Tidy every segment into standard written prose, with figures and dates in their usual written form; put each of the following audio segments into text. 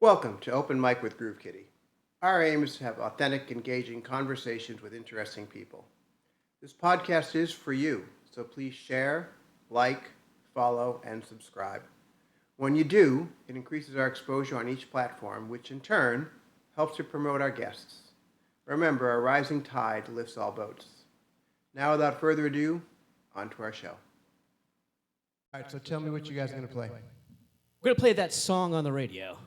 Welcome to Open Mic with Groove Kitty. Our aim is to have authentic, engaging conversations with interesting people. This podcast is for you, so please share, like, follow, and subscribe. When you do, it increases our exposure on each platform, which in turn helps to promote our guests. Remember, a rising tide lifts all boats. Now, without further ado, on to our show. All right, so tell me what you guys are going to play. We're going to play that song on the radio.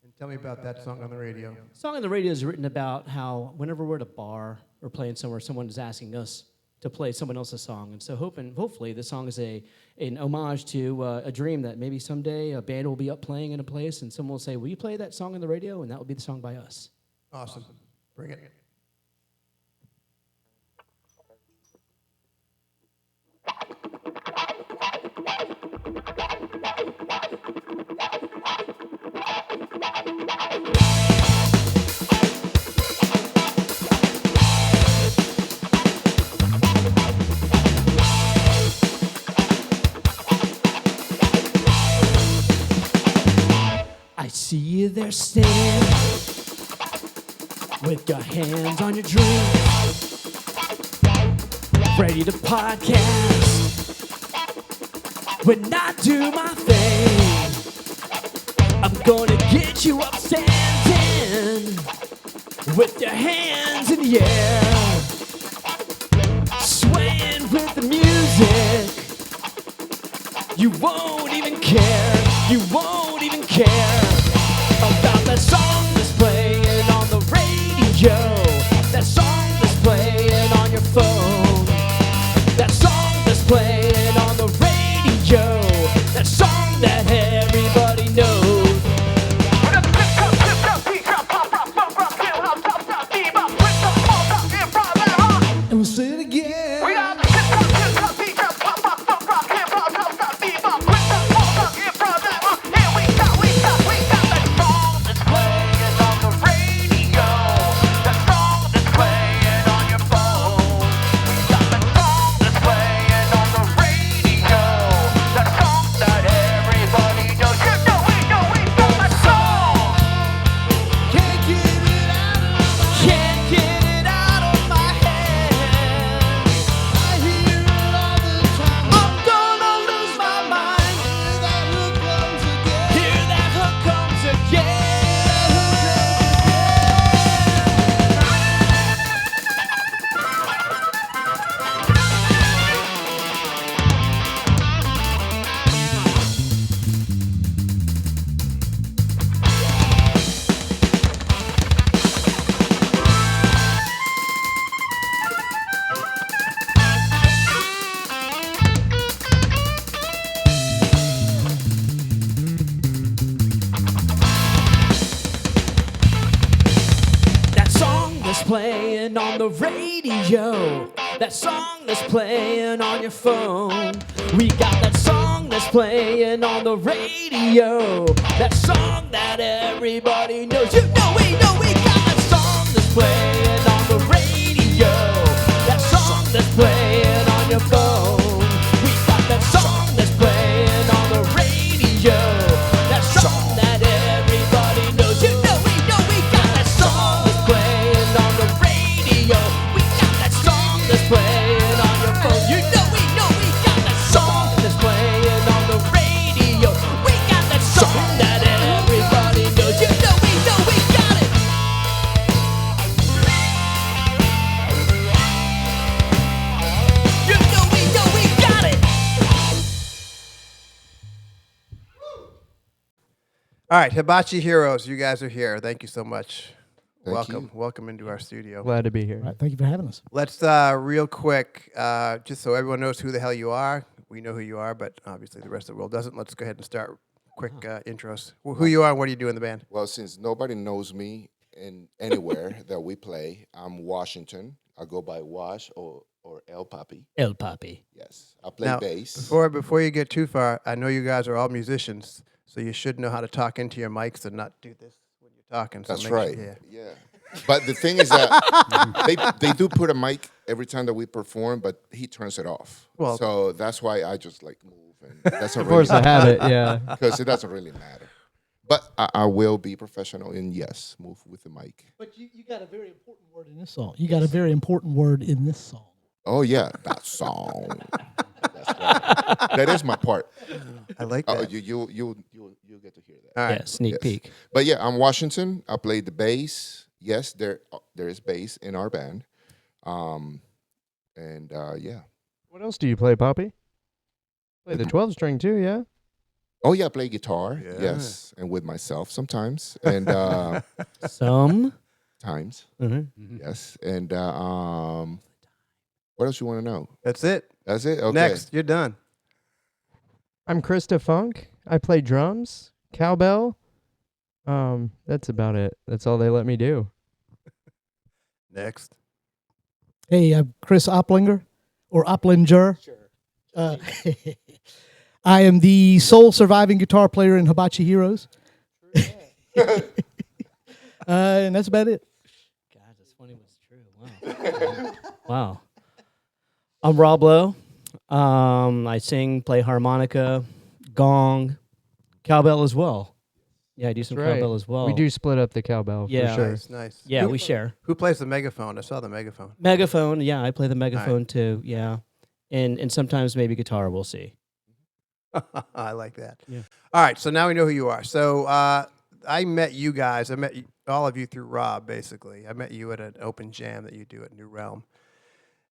And tell me about that song on the radio. The song on the radio is written about how whenever we're at a bar or playing somewhere, someone is asking us to play someone else's song. And so hopefully this song is an homage to a dream that maybe someday a band will be up playing in a place and someone will say, will you play that song on the radio? And that will be the song by us. Awesome. Bring it. I see you there standing with your hands on your dreams, ready to podcast. When I do my thing, I'm gonna get you up standing with your hands in the air, swaying with the music. You won't even care, you won't even care about that song that's playing on the radio, that song that's playing on your phone, that song that's playing on the radio, that song that everybody knows. And we'll say it again. Playing on the radio, that song that's playing on your phone. We got that song that's playing on the radio, that song that everybody knows. You know we got that song that's playing on the radio, that song that's playing on your phone. We got that song that's playing on the radio, that song that everybody knows. You know we got that song that's playing on the radio. We got that song that's playing on your phone. You know we got that song that's playing on the radio. We got that song that everybody knows. You know we got it. You know we got it. All right, Hibachi Heroes, you guys are here. Thank you so much. Welcome. Welcome into our studio. Glad to be here. Right, thank you for having us. Let's real quick, just so everyone knows who the hell you are. We know who you are, but obviously the rest of the world doesn't. Let's go ahead and start quick intros. Who you are and what do you do in the band? Well, since nobody knows me in anywhere that we play, I'm Washington. I go by Wash or El Papi. El Papi. Yes, I play Now, bass. Before you get too far, I know you guys are all musicians, so you should know how to talk into your mics and not do this when you're talking. So That's make right. Sure, Yeah. But the thing is that they do put a mic every time that we perform, but he turns it off. Well- So that's why I just like move, and that's a Of course, I have it. Yeah. because it doesn't really matter. But I will be professional and yes, move with the mic. But you got a very important word in this song. You got a very important word in this song. Oh yeah, that song. That's right. That is my part. I like Oh, that. you'll get to hear that. All right. Yeah, sneak Yes. peek. But yeah, I'm Washington. I played the bass. Yes, there is bass in our band. Yeah. What else do you play, Poppy? Play the 12 string too, yeah? Oh yeah, I play guitar. Yeah. Yes, and with myself sometimes, and Some. times. Mhm. Yes, and what else you want to know? That's it. That's it. Okay. Next, you're done. I'm Krista Funk. I play drums, cowbell. That's about it. That's all they let me do. Next. Hey, I'm Chris Oplinger, or Oplinger. Sure. I am the sole surviving guitar player in Hibachi Heroes. And that's about it. God, that's funny. Was true. Wow. Wow. I'm Rob Lowe. I sing, play harmonica, gong, cowbell as well. Yeah, I do some That's right. cowbell as well. We do split up the cowbell Yeah. for sure. Nice, nice. Yeah, Who, we share. Who plays the megaphone? I saw the megaphone. Megaphone. Yeah, I play the megaphone too. Yeah, and sometimes maybe guitar. We'll see. I like that. Yeah. All right, so now we know who you are. So I met you guys. I met all of you through Rob, basically. I met you at an open jam that you do at New Realm.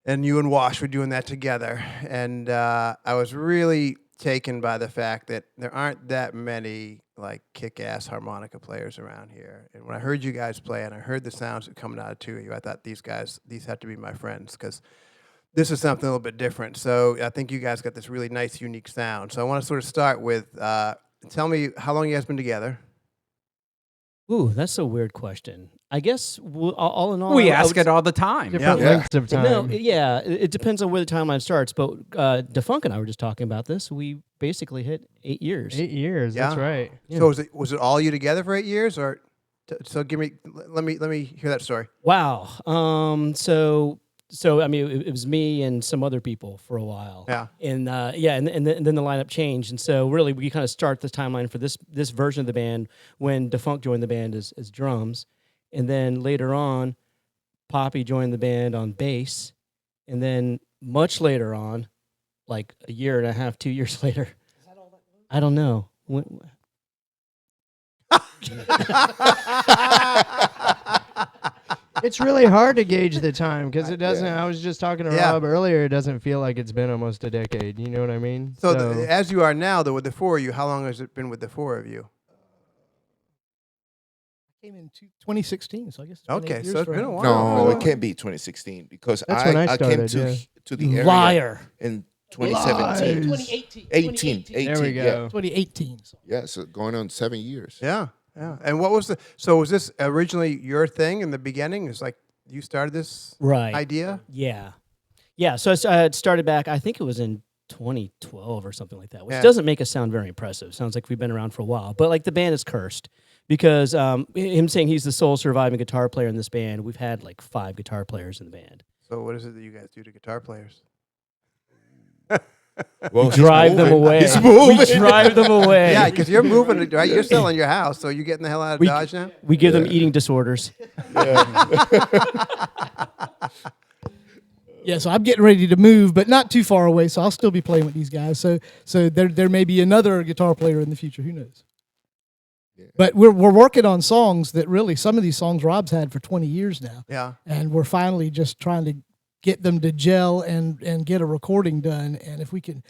And you and Wash were doing that together. And I was really taken by the fact that there aren't that many like kick-ass harmonica players around here. And when I heard you guys play and I heard the sounds coming out of two of you, I thought these have to be my friends because this is something a little bit different. So I think you guys got this really nice, unique sound. So I want to sort of start with, tell me how long you guys been together? Ooh, that's a weird question. I guess all in all, We I ask would it all the time. Different Yeah. lengths of time. No, yeah, it depends on where the timeline starts. But Defunk and I were just talking about this. We basically hit 8 years. 8 years, Yeah. that's right. Yeah. So was it all you together for 8 years, or so? Let me hear that story. Wow. So I mean, it was me and some other people for a while. Yeah. And and then the lineup changed, and so really we kind of start the timeline for this version of the band when Defunk joined the band as drums, and then later on, Poppy joined the band on bass, and then much later on, like a year and a half, 2 years later, I don't know. It's really hard to gauge the time because it doesn't. I was just talking to Yeah. Rob earlier. It doesn't feel like it's been almost a decade. You know what I mean? So as you are now, though, with the four of you, how long has it been with the four of you? Came in 2016, so I guess it's been Okay, 8 years so it's for been a him. while. No, it can't be 2016 because That's when I came started, to the area Liar. in 2017. 2018. 18. there we go. 2018. So. Yeah, so going on 7 years. Yeah, yeah. And what was was this originally your thing in the beginning? It's like you started this Right. idea? Yeah. Yeah. So it started back, I think it was in 2012 or something like that, which Yeah. doesn't make us sound very impressive. Sounds like we've been around for a while. But like the band is cursed because him saying he's the sole surviving guitar player in this band, we've had like 5 guitar players in the band. So what is it that you guys do to guitar players? Well, Drive them away. He's moving. We drive them away. Yeah, because you're moving, right? You're selling your house, so you're getting the hell out of Dodge now? We give them eating disorders. Yeah, so I'm getting ready to move, but not too far away. So I'll still be playing with these guys. So there may be another guitar player in the future. Who knows? Yeah. But we're working on songs that really some of these songs Rob's had for 20 years now, Yeah. and we're finally just trying to get them to gel and get a recording done. And if we can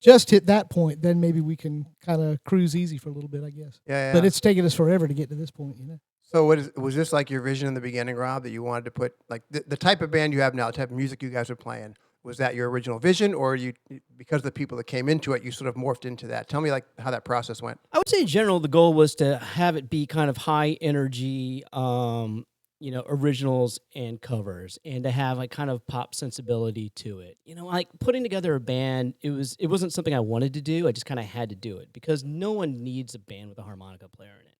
just hit that point, then maybe we can kind of cruise easy for a little bit, I guess. Yeah, yeah. But it's taken us forever to get to this point, you know. So was this like your vision in the beginning, Rob, that you wanted to put, like, the type of band you have now, the type of music you guys are playing, was that your original vision, or because of the people that came into it, you sort of morphed into that? Tell me, like, how that process went. I would say in general, the goal was to have it be kind of high energy, originals and covers, and to have like kind of pop sensibility to it. You know, like putting together a band, it wasn't something I wanted to do. I just kind of had to do it because no one needs a band with a harmonica player in it.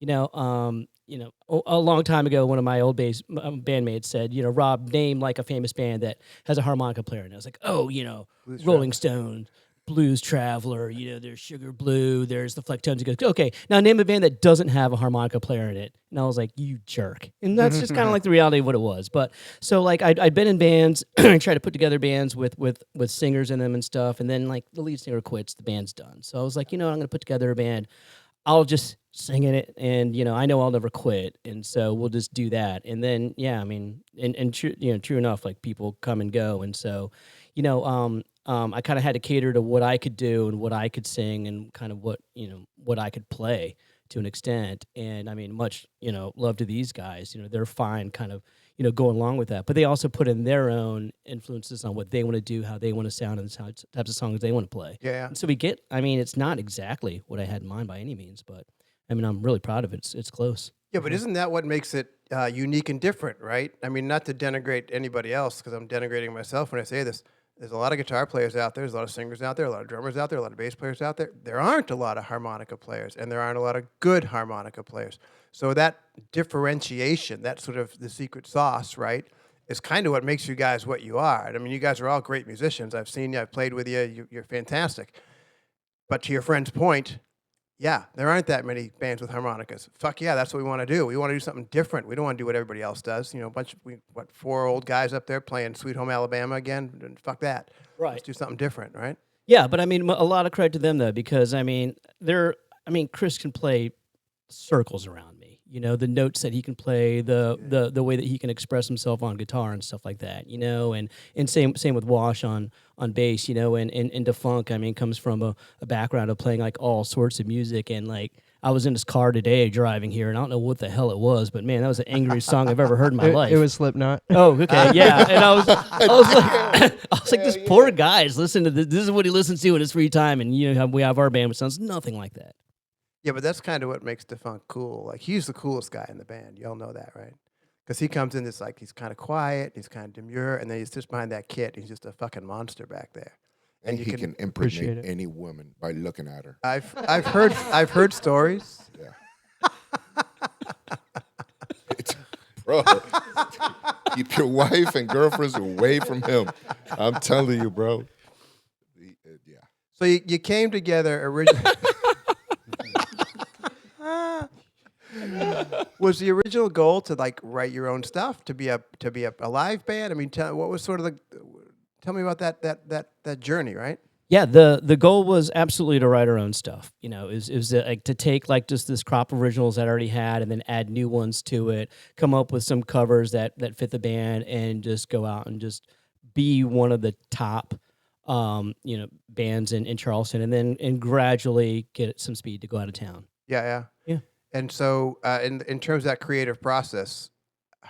A long time ago, one of my old bandmates said, Rob, name like a famous band that has a harmonica player. And I was like, Blues Rolling Stones, Blues Traveler, there's Sugar Blue, there's the Flecktones. He goes, okay, now name a band that doesn't have a harmonica player in it. And I was like, you jerk. And that's just kind of like the reality of what it was. But so like I'd been in bands, tried to put together bands with singers in them and stuff. And then like the lead singer quits, the band's done. So I was like, I'm going to put together a band. I'll just sing in it, and I know I'll never quit, and so we'll just do that. And then, yeah, I mean, and true enough, like people come and go, and so, I kind of had to cater to what I could do and what I could sing, and kind of what I could play to an extent. And I mean, much love to these guys. They're fine, kind of going along with that, but they also put in their own influences on what they want to do, how they want to sound, and the types of songs they want to play. Yeah. And so we get. I mean, it's not exactly what I had in mind by any means, but I mean, I'm really proud of it. It's close. Yeah, but isn't that what makes it unique and different, right? I mean, not to denigrate anybody else, because I'm denigrating myself when I say this. There's a lot of guitar players out there. There's a lot of singers out there. A lot of drummers out there. A lot of bass players out there. There aren't a lot of harmonica players, and there aren't a lot of good harmonica players. So that differentiation, that sort of the secret sauce, right, is kind of what makes you guys what you are. I mean, you guys are all great musicians. I've seen you. I've played with you. You're fantastic. But to your friend's point, yeah, there aren't that many bands with harmonicas. Fuck yeah, that's what we want to do. We want to do something different. We don't want to do what everybody else does. A bunch of, 4 old guys up there playing Sweet Home Alabama again? And fuck that. Right. Let's do something different, right? Yeah, but I mean, a lot of credit to them though, because I mean, Chris can play circles around me. The notes that he can play, the way that he can express himself on guitar and stuff like that. And same with Wash on bass. And DeFunk, I mean, comes from a background of playing like all sorts of music. And like I was in his car today driving here, and I don't know what the hell it was, but man, that was the angriest song I've ever heard in my life. It was Slipknot. Oh, okay, yeah. And I was like, this poor guy's listening to this. This is what he listens to in his free time, and we have our band, which sounds nothing like that. Yeah, but that's kind of what makes DeFunk cool. Like, he's the coolest guy in the band. You all know that, right? Because he comes in, it's like he's kind of quiet, he's kind of demure, and then he's just behind that kit. He's just a fucking monster back there. And you he can appreciate impregnate it. any woman by looking at her. I've heard stories. Yeah. Bro, keep your wife and girlfriends away from him. I'm telling you, bro. Yeah. So you came together originally. Was the original goal to like write your own stuff, to be a live band? I mean, what was sort of tell me about that journey, right? Yeah, the goal was absolutely to write our own stuff. Is like to take like just this crop of originals that I already had and then add new ones to it, come up with some covers that fit the band, and just go out and just be one of the top bands in Charleston, and then gradually get some speed to go out of town. Yeah. And so, in terms of that creative process,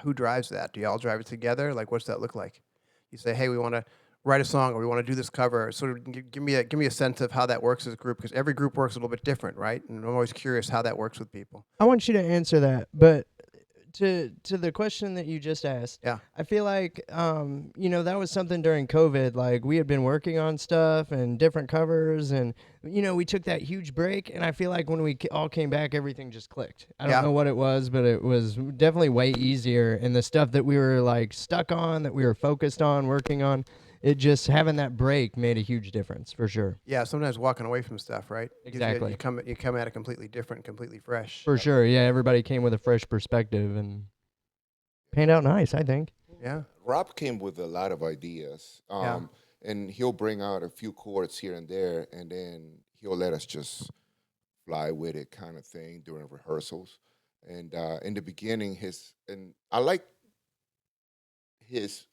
who drives that? Do y'all drive it together? Like, what's that look like? You say, hey, we want to write a song, or we want to do this cover. Sort of give me a sense of how that works as a group, because every group works a little bit different, right? And I'm always curious how that works with people. I want you to answer that, but to the question that you just asked, Yeah. I feel like that was something during COVID. Like, we had been working on stuff and different covers, and we took that huge break, and I feel like when we all came back, everything just clicked. I don't know what it was, but it was definitely way easier, and the stuff that we were like stuck on, that we were focused on, working on, it just having that break made a huge difference for sure. Yeah, sometimes walking away from stuff, right? Exactly. You come at it completely different, completely fresh. For sure, yeah. Everybody came with a fresh perspective and panned out nice, I think. Yeah. Rob came with a lot of ideas, and he'll bring out a few chords here and there, and then he'll let us just fly with it, kind of thing, during rehearsals. And in the beginning, I like his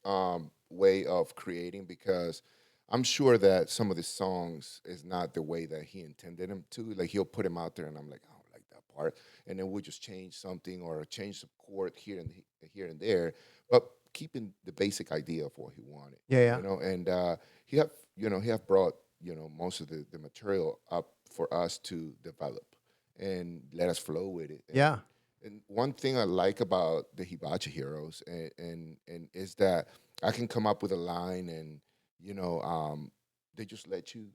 way of creating, because I'm sure that some of the songs is not the way that he intended them to. Like, he'll put them out there, and I'm like, I don't like that part, and then we'll just change something or change the chord here and there, but keeping the basic idea of what he wanted. Yeah. And he have brought most of the material up for us to develop and let us flow with it. And one thing I like about the Hibachi Heroes and is that I can come up with a line, and they just let you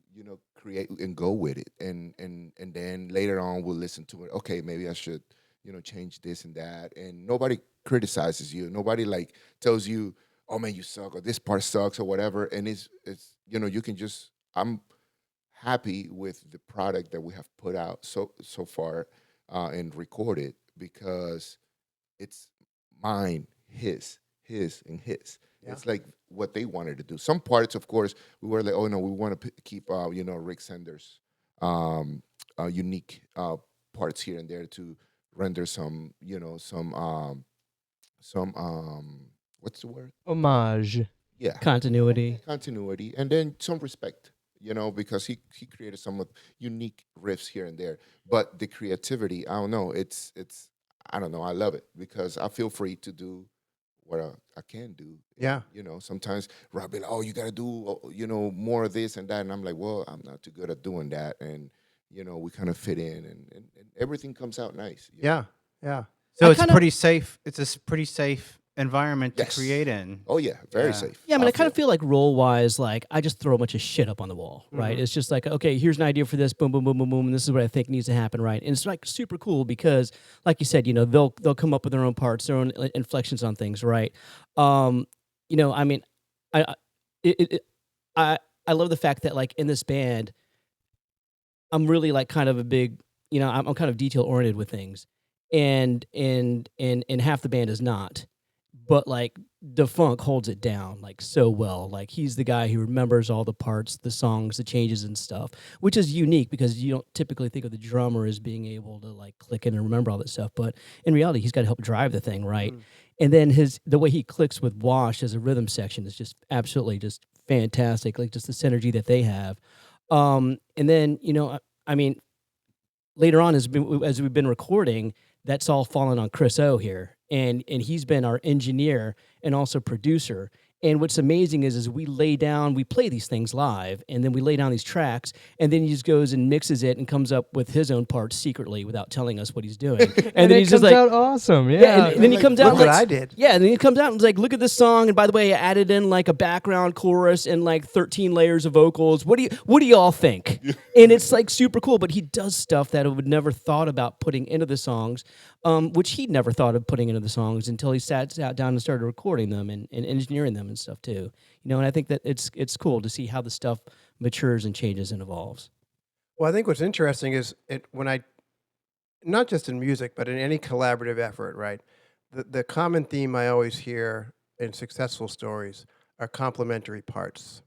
create and go with it, and then later on we'll listen to it. Okay, maybe I should change this and that, and nobody criticizes you. Nobody like tells you, oh man, you suck, or this part sucks, or whatever. And it's you can just happy with the product that we have put out so far and recorded because it's mine, his, and his. Yeah. It's like what they wanted to do. Some parts, of course, we were like, oh no, we want to keep, Rick Sanders' unique parts here and there to render some what's the word? Homage. Yeah, Continuity. continuity, and then some respect. Because he created some of unique riffs here and there. But the creativity, I don't know. It's I don't know. I love it because I feel free to do what I can do. Yeah. Sometimes Rob be like, oh, you got to do, more of this and that. And I'm like, well, I'm not too good at doing that. And, we kind of fit in and everything comes out nice. Yeah. Yeah. So I it's kinda- pretty safe. It's a pretty safe environment to Yes. create in. Oh, yeah. Very Yeah. safe. Yeah, I mean, I kind of feel like role wise, like I just throw a bunch of shit up on the wall, right? It's just like, okay, here's an idea for this, boom, boom, boom, boom, boom, and this is what I think needs to happen, right? And it's like super cool because, like you said, they'll come up with their own parts, their own inflections on things, right? I mean, I I love the fact that like in this band, I'm really like kind of a big, I'm kind of detail oriented with things, and half the band is not. But like DeFunk holds it down like so well. Like he's the guy who remembers all the parts, the songs, the changes and stuff, which is unique because you don't typically think of the drummer as being able to like click in and remember all that stuff. But in reality, he's got to help drive the thing, right? And then the way he clicks with Wash as a rhythm section is just absolutely just fantastic. Like just the synergy that they have. And then I mean, later on as we've been recording, that's all fallen on Chris O here. And he's been our engineer and also producer. And what's amazing is we play these things live, and then we lay down these tracks, and then he just goes and mixes it and comes up with his own parts secretly without telling us what he's doing. And then it he's just comes like, out awesome. Yeah. and then he comes out Look like, what I did. yeah, and then he comes out and is like, look at this song, and by the way, I added in like a background chorus and like 13 layers of vocals. What do y'all think? And it's like super cool, but he does stuff that I would never thought about putting into the songs, which he'd never thought of putting into the songs until he sat down and started recording them and engineering them and stuff too. And I think that it's cool to see how the stuff matures and changes and evolves. Well, I think what's interesting is not just in music, but in any collaborative effort, right? The common theme I always hear in successful stories are complementary parts.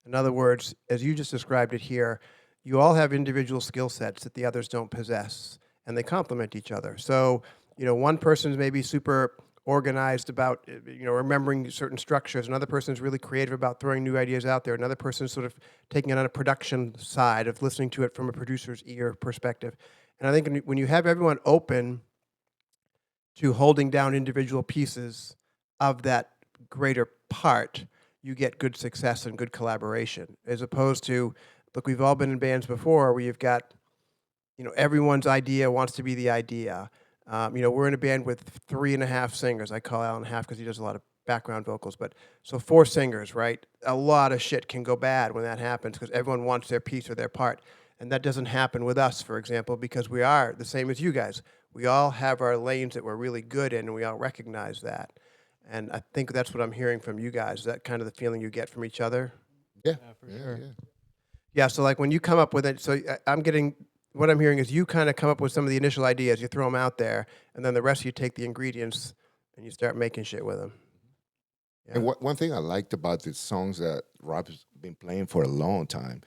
In other words, as you just described it here, you all have individual skill sets that the others don't possess, and they complement each other. So, one person's maybe super organized about, remembering certain structures. Another person's really creative about throwing new ideas out there. Another person's sort of taking it on a production side of listening to it from a producer's ear perspective. And I think when you have everyone open to holding down individual pieces of that greater part, you get good success and good collaboration, as opposed to, look, we've all been in bands before where you've got, everyone's idea wants to be the idea. We're in a band with 3.5 singers. I call Alan half because he does a lot of background vocals. But so 4 singers, right? A lot of shit can go bad when that happens because everyone wants their piece or their part. And that doesn't happen with us, for example, because we are the same as you guys. We all have our lanes that we're really good in, and we all recognize that. And I think that's what I'm hearing from you guys. Is that kind of the feeling you get from each other? Yeah, for sure. Yeah. Yeah, so like when you come up with it, so what I'm hearing is you kind of come up with some of the initial ideas, you throw them out there, and then the rest of you take the ingredients and you start making shit with them. Yeah. And one thing I liked about the songs that Rob's been playing for a long time,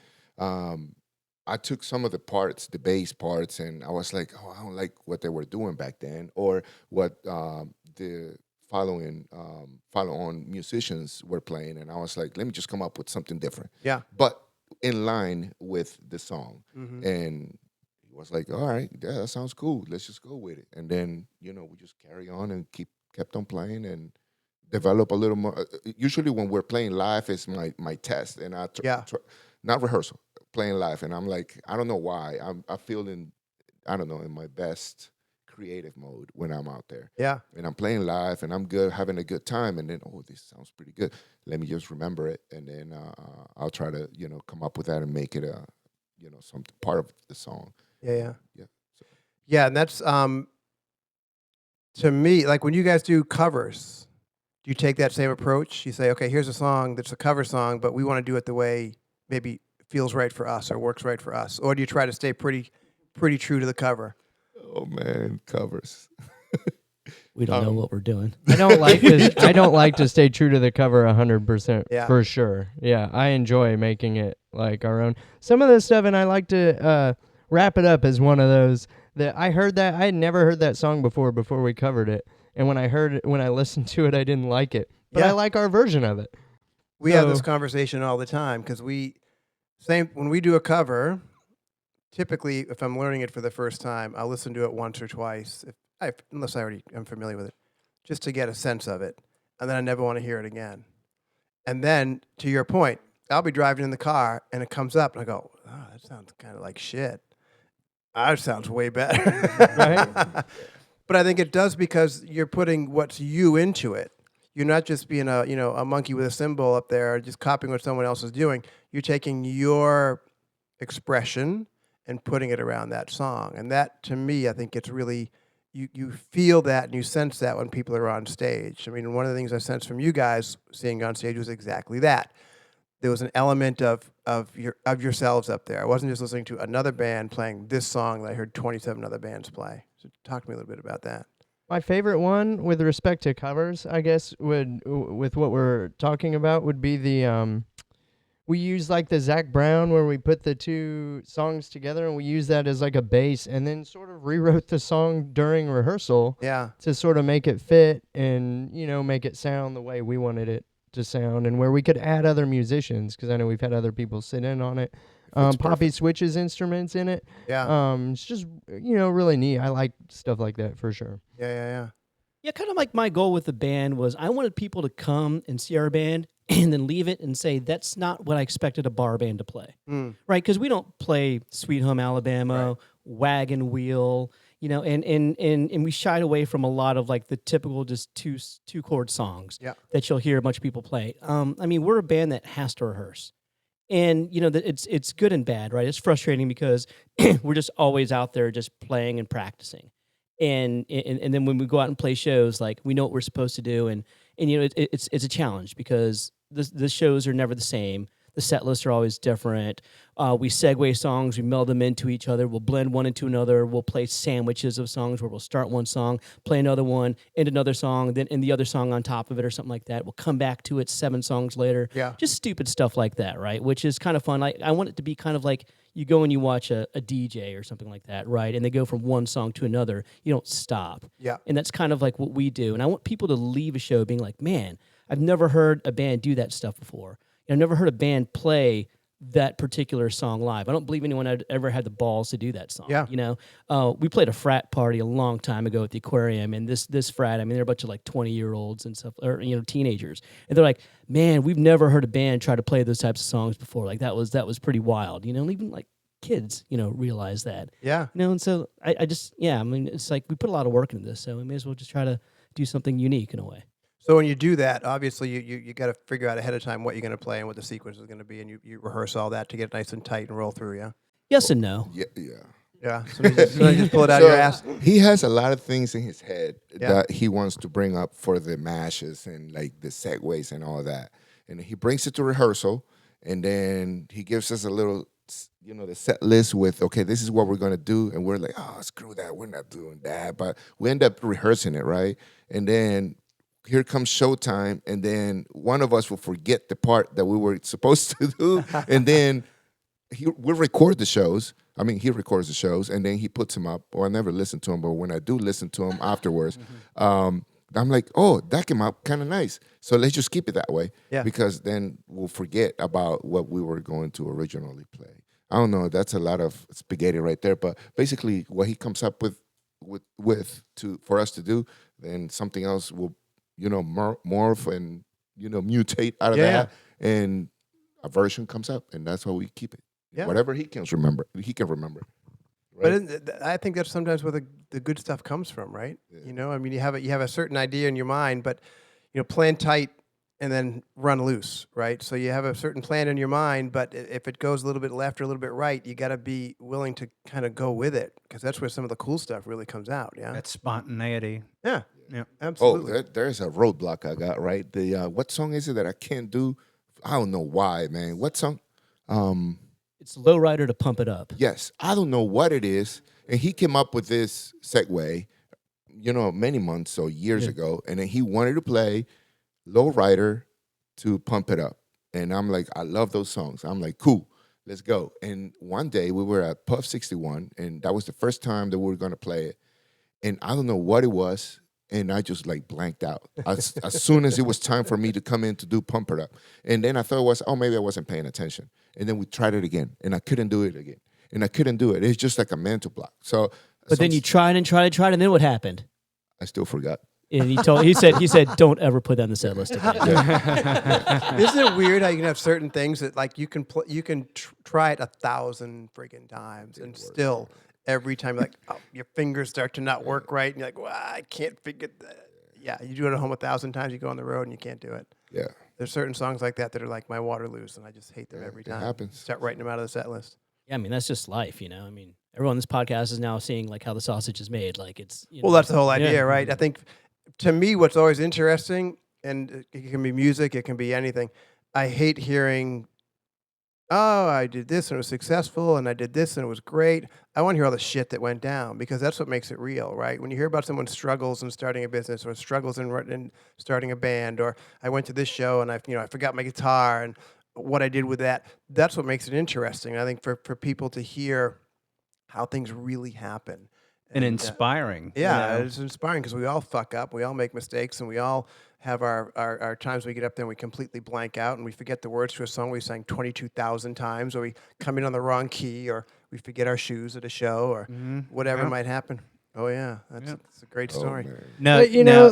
I took some of the parts, the bass parts, and I was like, oh, I don't like what they were doing back then, or what the follow-on musicians were playing, and I was like, let me just come up with something different. Yeah. But in line with the song. Mhm. And he was like, all right, yeah, that sounds cool. Let's just go with it. And then, we just carry on and kept on playing and develop a little more. Usually when we're playing live, it's my test. And not rehearsal, playing live. And I'm like, I don't know why. I feel in my best creative mode when I'm out there. Yeah. And I'm playing live and I'm good, having a good time. And then, oh, this sounds pretty good. Let me just remember it. And then I'll try to, come up with that and make it some part of the song. Yeah. Yeah. So. Yeah, and that's, to me, like when you guys do covers, do you take that same approach? You say, okay, here's a song that's a cover song, but we want to do it the way maybe feels right for us or works right for us, or do you try to stay pretty true to the cover? Oh man, covers. We don't know what we're doing. I don't like this. I don't like to stay true to the cover 100% Yeah. for sure. Yeah, I enjoy making it like our own. Some of this stuff, and I like to wrap it up as one of those that I heard that I had never heard that song before we covered it, and when I listened to it, I didn't like it, but I Yeah. like our version of it. We have this So- conversation all the time because when we do a cover, typically if I'm learning it for the first time, I'll listen to it once or twice, unless I already am familiar with it, just to get a sense of it, and then I never want to hear it again. And then, to your point, I'll be driving in the car and it comes up and I go, "Oh, that sounds kind of like shit. That sounds way better." Right. But I think it does because you're putting what's you into it. You're not just being a monkey with a cymbal up there, just copying what someone else is doing. You're taking your expression and putting it around that song. And that, to me, I think it's really, you feel that and you sense that when people are on stage. I mean, one of the things I sensed from you guys seeing on stage was exactly that. There was an element of yourselves up there. I wasn't just listening to another band playing this song that I heard 27 other bands play. So talk to me a little bit about that. My favorite one, with respect to covers, I guess, with what we're talking about, would be the we use like the Zach Brown where we put the two songs together and we use that as like a base, and then sort of rewrote the song during rehearsal Yeah. to sort of make it fit and make it sound the way we wanted it to sound, and where we could add other musicians, because I know we've had other people sit in on it. Poppy switches instruments in it. Yeah. It's just really neat. I like stuff like that for sure. Yeah. Yeah, kind of like my goal with the band was I wanted people to come and see our band and then leave it and say, that's not what I expected a bar band to play. Mm. Right? Because we don't play Sweet Home Alabama, Wagon Wheel, and we shied away from a lot of like the typical just two chord songs that you'll hear a bunch of people play. I mean, we're a band that has to rehearse. And it's good and bad, right? It's frustrating because we're just always out there just playing and practicing. And then when we go out and play shows, like we know what we're supposed to do, and it's a challenge because the shows are never the same. The set lists are always different. We segue songs, we meld them into each other. We'll blend one into another. We'll play sandwiches of songs where we'll start one song, play another one, end another song, then end the other song on top of it or something like that. We'll come back to it 7 songs later. Yeah. Just stupid stuff like that, right? Which is kind of fun. I want it to be kind of like you go and you watch a DJ or something like that, right? And they go from one song to another. You don't stop. Yeah. And that's kind of like what we do. And I want people to leave a show being like, man, I've never heard a band do that stuff before. I've never heard a band play that particular song live. I don't believe anyone had ever had the balls to do that song. Yeah. We played a frat party a long time ago at the aquarium, and this frat, I mean, they're a bunch of like 20-year-olds and stuff, or teenagers, and they're like, man, we've never heard a band try to play those types of songs before. Like that was pretty wild. And even like kids, realize that. Yeah. And so I just, I mean, it's like we put a lot of work into this, so we may as well just try to do something unique in a way. So when you do that, obviously you got to figure out ahead of time what you're going to play and what the sequence is going to be, and you rehearse all that to get it nice and tight and roll through. Yeah. Yes and no. Yeah. Yeah. Sometimes you just pull it out of your ass. He has a lot of things in his head Yeah. that he wants to bring up for the mashes and like the segues and all that. And he brings it to rehearsal, and then he gives us a little, the set list with, okay, this is what we're going to do. And we're like, oh, screw that. We're not doing that. But we end up rehearsing it, right? And then here comes showtime, and then one of us will forget the part that we were supposed to do, and then we'll record the shows. I mean, he records the shows, and then he puts them up. Or I never listen to them, but when I do listen to them afterwards, I'm like, oh, that came out kind of nice. So let's just keep it that way, because then we'll forget about what we were going to originally play. I don't know. That's a lot of spaghetti right there, but basically what he comes up with for us to do, then something else will morph and mutate out of that, and a version comes up, and that's why we keep it. Yeah. Whatever he can remember. Right? But I think that's sometimes where the good stuff comes from, right? Yeah. I mean, you have a certain idea in your mind, but plan tight and then run loose, right? So you have a certain plan in your mind, but if it goes a little bit left or a little bit right, you got to be willing to kind of go with it, because that's where some of the cool stuff really comes out. Yeah. That spontaneity. Yeah. Yeah. Absolutely. There's a roadblock I got, right? The what song is it that I can't do? I don't know why, man. What song? It's Lowrider to Pump It Up. Yes, I don't know what it is, and he came up with this segue, many months or years ago, and then he wanted to play Lowrider to Pump It Up, and I'm like, I love those songs. I'm like, cool, let's go. And one day we were at Puff 61, and that was the first time that we were going to play it, and I don't know what it was. And I just like blanked out as soon as it was time for me to come in to do Pump It Up. And then I thought it was, maybe I wasn't paying attention. And then we tried it again, and I couldn't do it again. And I couldn't do it. It's just like a mental block. But then you tried, and then what happened? I still forgot. And he said, don't ever put that on the set list again. Isn't it weird how you can have certain things that like you can try it 1,000 friggin' times and still every time you're like, your fingers start to not work right, and you're like, well, I can't figure that. Yeah, you do it at home 1,000 times, you go on the road and you can't do it. Yeah. There's certain songs like that that are like my Waterloos, and I just hate them every time. It happens. Start writing them out of the set list. Yeah, I mean, that's just life, I mean, everyone on this podcast is now seeing like how the sausage is made. Like it's Well, that's the whole idea, right? I think to me, what's always interesting, and it can be music, it can be anything. I hate hearing, I did this and it was successful, and I did this and it was great. I want to hear all the shit that went down, because that's what makes it real, right? When you hear about someone's struggles in starting a business, or struggles in starting a band, or I went to this show and I forgot my guitar and what I did with that, that's what makes it interesting. I think for people to hear how things really happen. And inspiring. Yeah, it's inspiring, because we all fuck up, we all make mistakes, and we all have our times we get up there and we completely blank out and we forget the words to a song we sang 22,000 times, or we come in on the wrong key, or we forget our shoes at a show, or whatever might happen. Oh yeah, that's a great story. No,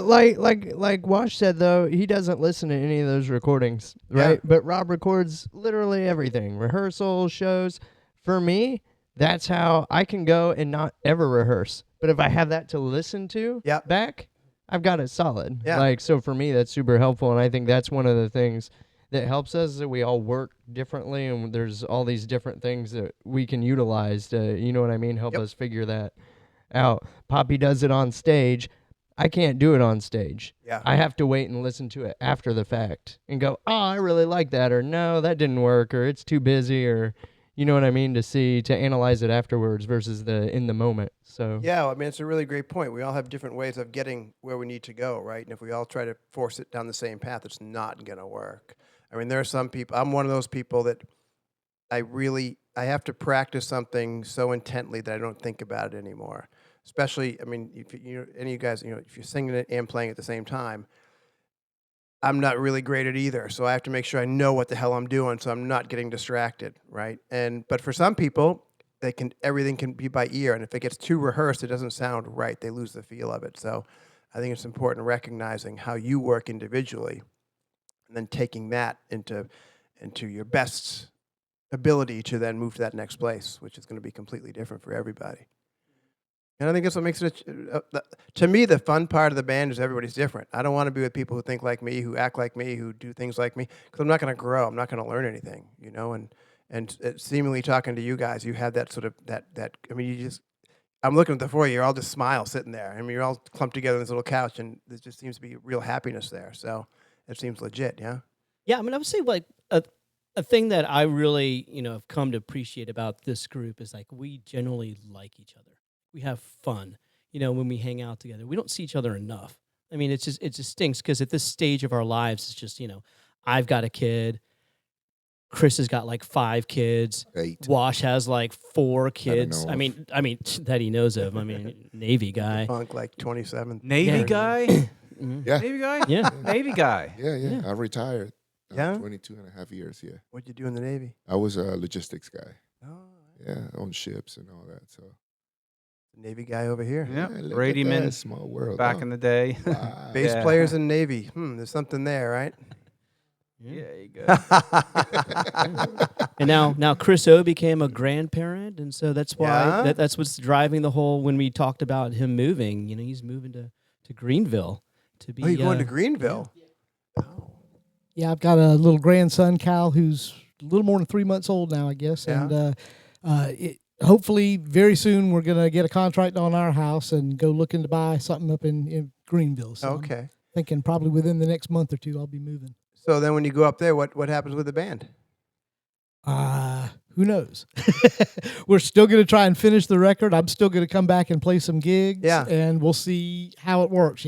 but like Wash said though, he doesn't listen to any of those recordings, right? Yeah. But Rob records literally everything, rehearsals, shows. For me, that's how I can go and not ever rehearse. But if I have that to listen to back, I've got it solid. Yeah. So for me, that's super helpful. And I think that's one of the things that helps us, is that we all work differently, and there's all these different things that we can utilize to, you know what I mean, help us figure that out. Poppy does it on stage. I can't do it on stage. Yeah. I have to wait and listen to it after the fact and go, oh, I really like that, or no, that didn't work, or it's too busy, or you know what I mean, to analyze it afterwards versus in the moment. So yeah, I mean, it's a really great point. We all have different ways of getting where we need to go, right? And if we all try to force it down the same path, it's not going to work. I mean, there are some people, I'm one of those people that I have to practice something so intently that I don't think about it anymore. Especially, I mean, if any of you guys, if you're singing it and playing at the same time, I'm not really great at either. So I have to make sure I know what the hell I'm doing, so I'm not getting distracted, right? But for some people, everything can be by ear, and if it gets too rehearsed, it doesn't sound right. They lose the feel of it. So I think it's important recognizing how you work individually, and then taking that into your best ability to then move to that next place, which is going to be completely different for everybody. And I think that's what makes it, to me, the fun part of the band is everybody's different. I don't want to be with people who think like me, who act like me, who do things like me, because I'm not going to grow. I'm not going to learn anything, And seemingly talking to you guys, you have that sort of, that. I mean, I'm looking at the four of you, you're all just smile sitting there. I mean, you're all clumped together on this little couch, and there just seems to be real happiness there. So it seems legit, yeah? Yeah, I mean, I would say like a thing that I really, have come to appreciate about this group is like we generally like each other. We have fun, when we hang out together. We don't see each other enough. I mean, it just stinks, because at this stage of our lives, it's just, I've got a kid. Chris has got like 5 kids. 8. Wash has like 4 kids. I I mean, that he knows of. I mean, Navy guy. Funk like 27. Navy guy? Yeah. Navy guy? Yeah. Navy guy. Yeah. I retired. Yeah? 22 and a half years, yeah. What'd you do in the Navy? I was a logistics guy. Oh, Yeah, on ships and all that. So Navy guy over here. Yep. look at Bradyman. that small world. Back huh? in the day. Wow. Bass Yeah. players in Navy. There's something there, right? Yeah, you go. And now Chris O became a grandparent, and so that's why Yeah? that's what's driving the whole. When we talked about him moving, he's moving to Greenville to be. Oh, you're going to Greenville? Oh. Yeah, I've got a little grandson, Cal, who's a little more than 3 months old now, I guess. Yeah. And hopefully very soon we're going to get a contract on our house and go looking to buy something up in Greenville. So I'm Okay. thinking probably within the next month or two I'll be moving. So then when you go up there, what happens with the band? who knows? We're still going to try and finish the record. I'm still going to come back and play some gigs. Yeah. And we'll see how it works.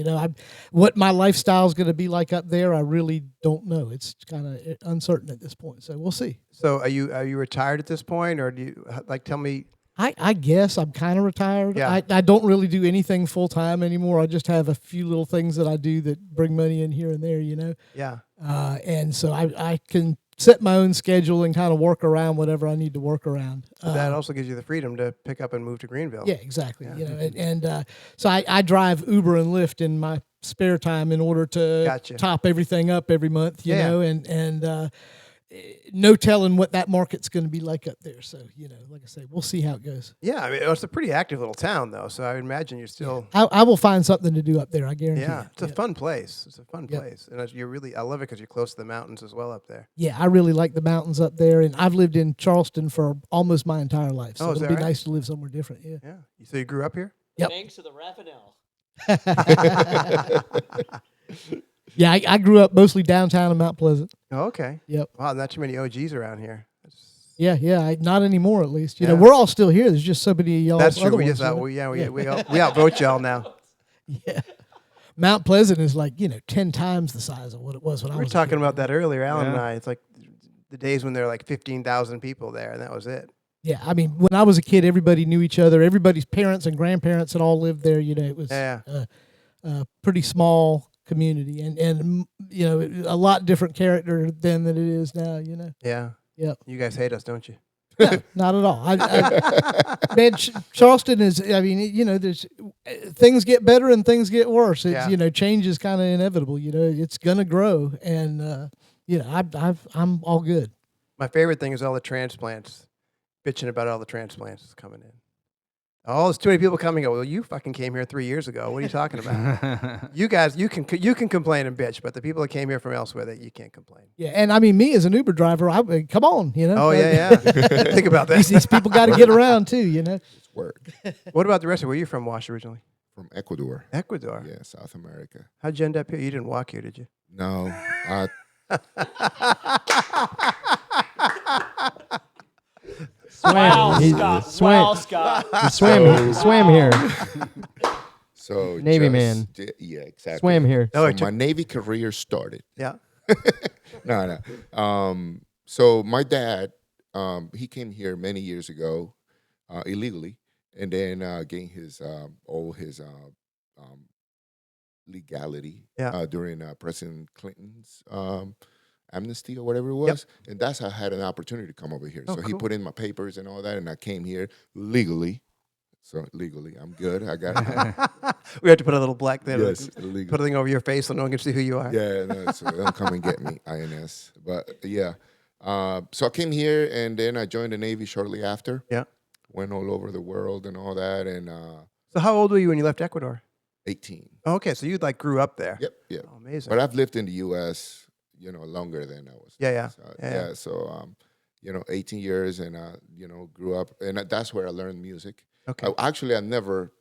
What my lifestyle is going to be like up there, I really don't know. It's kind of uncertain at this point. So we'll see. So are you retired at this point, or do you tell me? I guess I'm kind of retired. Yeah. I don't really do anything full time anymore. I just have a few little things that I do that bring money in here and there, Yeah. And so I can set my own schedule and kind of work around whatever I need to work around. That also gives you the freedom to pick up and move to Greenville. Yeah, exactly. So I drive Uber and Lyft in my spare time in order to Gotcha. top everything up every month, you Yeah. know, and no telling what that market's going to be like up there. So, like I say, we'll see how it goes. Yeah, I mean, it's a pretty active little town, though, so I would imagine you're still... I will find something to do up there, I guarantee. Yeah, you. it's a fun place. It's a fun Yep. place. And I love it because you're close to the mountains as well up there. Yeah, I really like the mountains up there, and I've lived in Charleston for almost my entire life, so Oh, is it'll that be right? nice to live somewhere different. Yeah. Yeah. So you grew up here? Yep. Thanks to the Raphael. Yeah, I grew up mostly downtown in Mount Pleasant. Oh, okay. Yep. Wow, not too many OGs around here. Yeah, not anymore at least. Yeah. We're all still here. There's just so many of y'all. That's true. other We ones, just we outvote y'all now. Yeah. Mount Pleasant is like 10 times the size of what it was when I We were was. talking about that earlier, Alan and Yeah. I. It's like the days when there were like 15,000 people there, and that was it. Yeah, I mean, when I was a kid, everybody knew each other. Everybody's parents and grandparents had all lived there. It was Yeah. a pretty small community, and a lot different character then than it is now. Yeah. Yep. You guys hate us, don't you? No, not at all. Man, Charleston is. I mean, there's things get better and things get worse. It's Yeah. Change is kind of inevitable. It's gonna grow, and I'm all good. My favorite thing is all the transplants, bitching about all the transplants coming in. Oh, there's too many people coming. Well, you fucking came here 3 years ago. What are you talking about? You guys, you can complain and bitch, but the people that came here from elsewhere, that you can't complain. Yeah, and I mean, me as an Uber driver, come on, Oh yeah. Think about that. These people got to get around too, It's work. What about the rest of? Where are you from, Wash, originally? From Ecuador. Ecuador. Yeah, South America. How'd you end up here? You didn't walk here, did you? No, Wow, He Scott. swam. Wow, Scott. He swam here. so Navy just- man. Yeah, exactly. Swam here. Oh, So it took- my Navy career started. Yeah. No. So my dad, he came here many years ago, illegally, and then gained his legality Yeah. during President Clinton's amnesty or whatever it was, and that's how I had an opportunity to come over here. Oh, So he cool. put in my papers and all that, and I came here legally. So legally, I'm good. I got it. We have to put a little black there. Yes, Put illegal. a thing over your face so no one can see who you are. Yeah, no, so don't come and get me, INS. But yeah, so I came here and then I joined the Navy shortly after. Yeah. Went all over the world and all that, and So how old were you when you left Ecuador? 18. Oh, okay, so you grew up there. Yep. Oh, amazing. But I've lived in the U.S., longer than I was. Yeah. So, Yeah. So 18 years, and grew up, and that's where I learned music. Okay. I never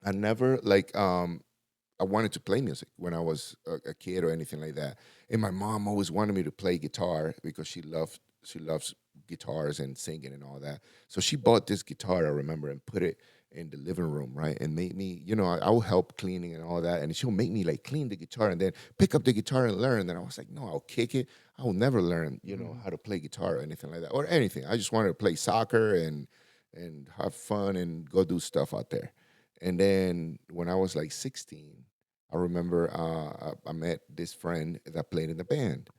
I wanted to play music when I was a kid or anything like that. And my mom always wanted me to play guitar because she loves guitars and singing and all that. So she bought this guitar, I remember, and put it in the living room, right? And made me, I will help cleaning and all that. And she'll make me like clean the guitar and then pick up the guitar and learn. And I was like, no, I'll kick it. I will never learn, how to play guitar or anything like that, or anything. I just wanted to play soccer and have fun and go do stuff out there. And then when I was like 16, I remember I met this friend that played in the band.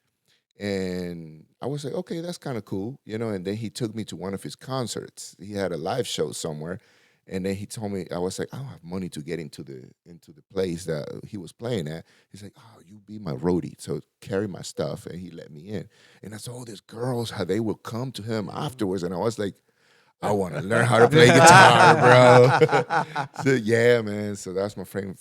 And I was like, okay, that's kind of cool, and then he took me to one of his concerts. He had a live show somewhere. And then he told me, I was like, I don't have money to get into the place that he was playing at. He's like, oh, you be my roadie, so carry my stuff. And he let me in. And I saw all these girls, how they would come to him afterwards. And I was like, I want to learn how to play guitar, bro. So yeah, man. So that's my friend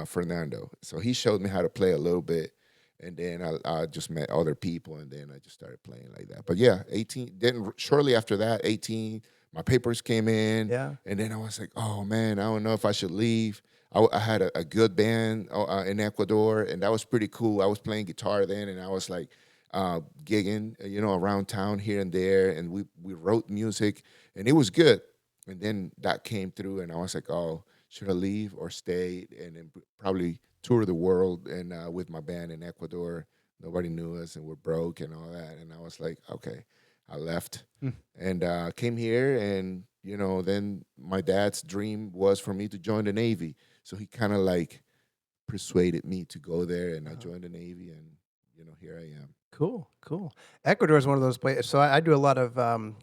Fernando. So he showed me how to play a little bit. And then I just met other people, and then I just started playing like that. But yeah, 18. Then shortly after that, 18, my papers came in. Yeah. And then I was like, oh, man, I don't know if I should leave. I had a good band in Ecuador, and that was pretty cool. I was playing guitar then, and I was like, gigging, around town here and there, and we wrote music, and it was good. And then that came through, and I was like, oh, should I leave or stay? And then probably tour the world and with my band in Ecuador. Nobody knew us, and we're broke and all that. And I was like, okay, I left and came here, and then my dad's dream was for me to join the Navy, so he kind of like persuaded me to go there, and I joined the Navy, and here I am. Cool. Ecuador is one of those places. So I do a lot of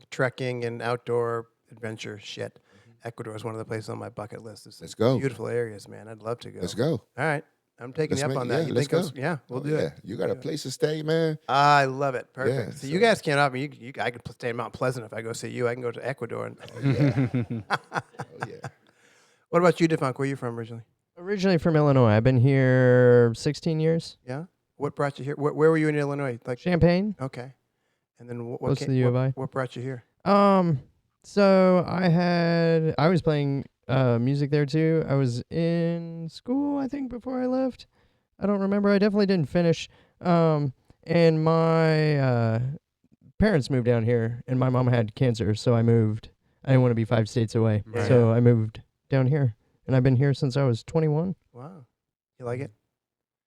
trekking and outdoor adventure shit. Ecuador is one of the places on my bucket list. There's some Let's go. Beautiful areas, man. I'd love to go. Let's go. All right. I'm taking Let's you up make- on that. yeah, You let's think go. we'll do Yeah, it. you got a place to stay, man. I love it. Perfect. Yeah, so so- you guys can't offer me. I could stay in Mount Pleasant if I go see you. I can go to Ecuador. And, Oh yeah. what about you, Defunk? Where are you from originally? Originally from Illinois. I've been here 16 years. Yeah. What brought you here? Where were you in Illinois? Like Champaign. okay. And then what? Close to the U of I. What brought you here? So I was playing music there too. I was in school, I think, before I left. I don't remember. I definitely didn't finish. And my parents moved down here, and my mom had cancer, so I moved. I didn't want to be 5 states away, Right. so I moved down here, and I've been here since I was 21. Wow. You like it?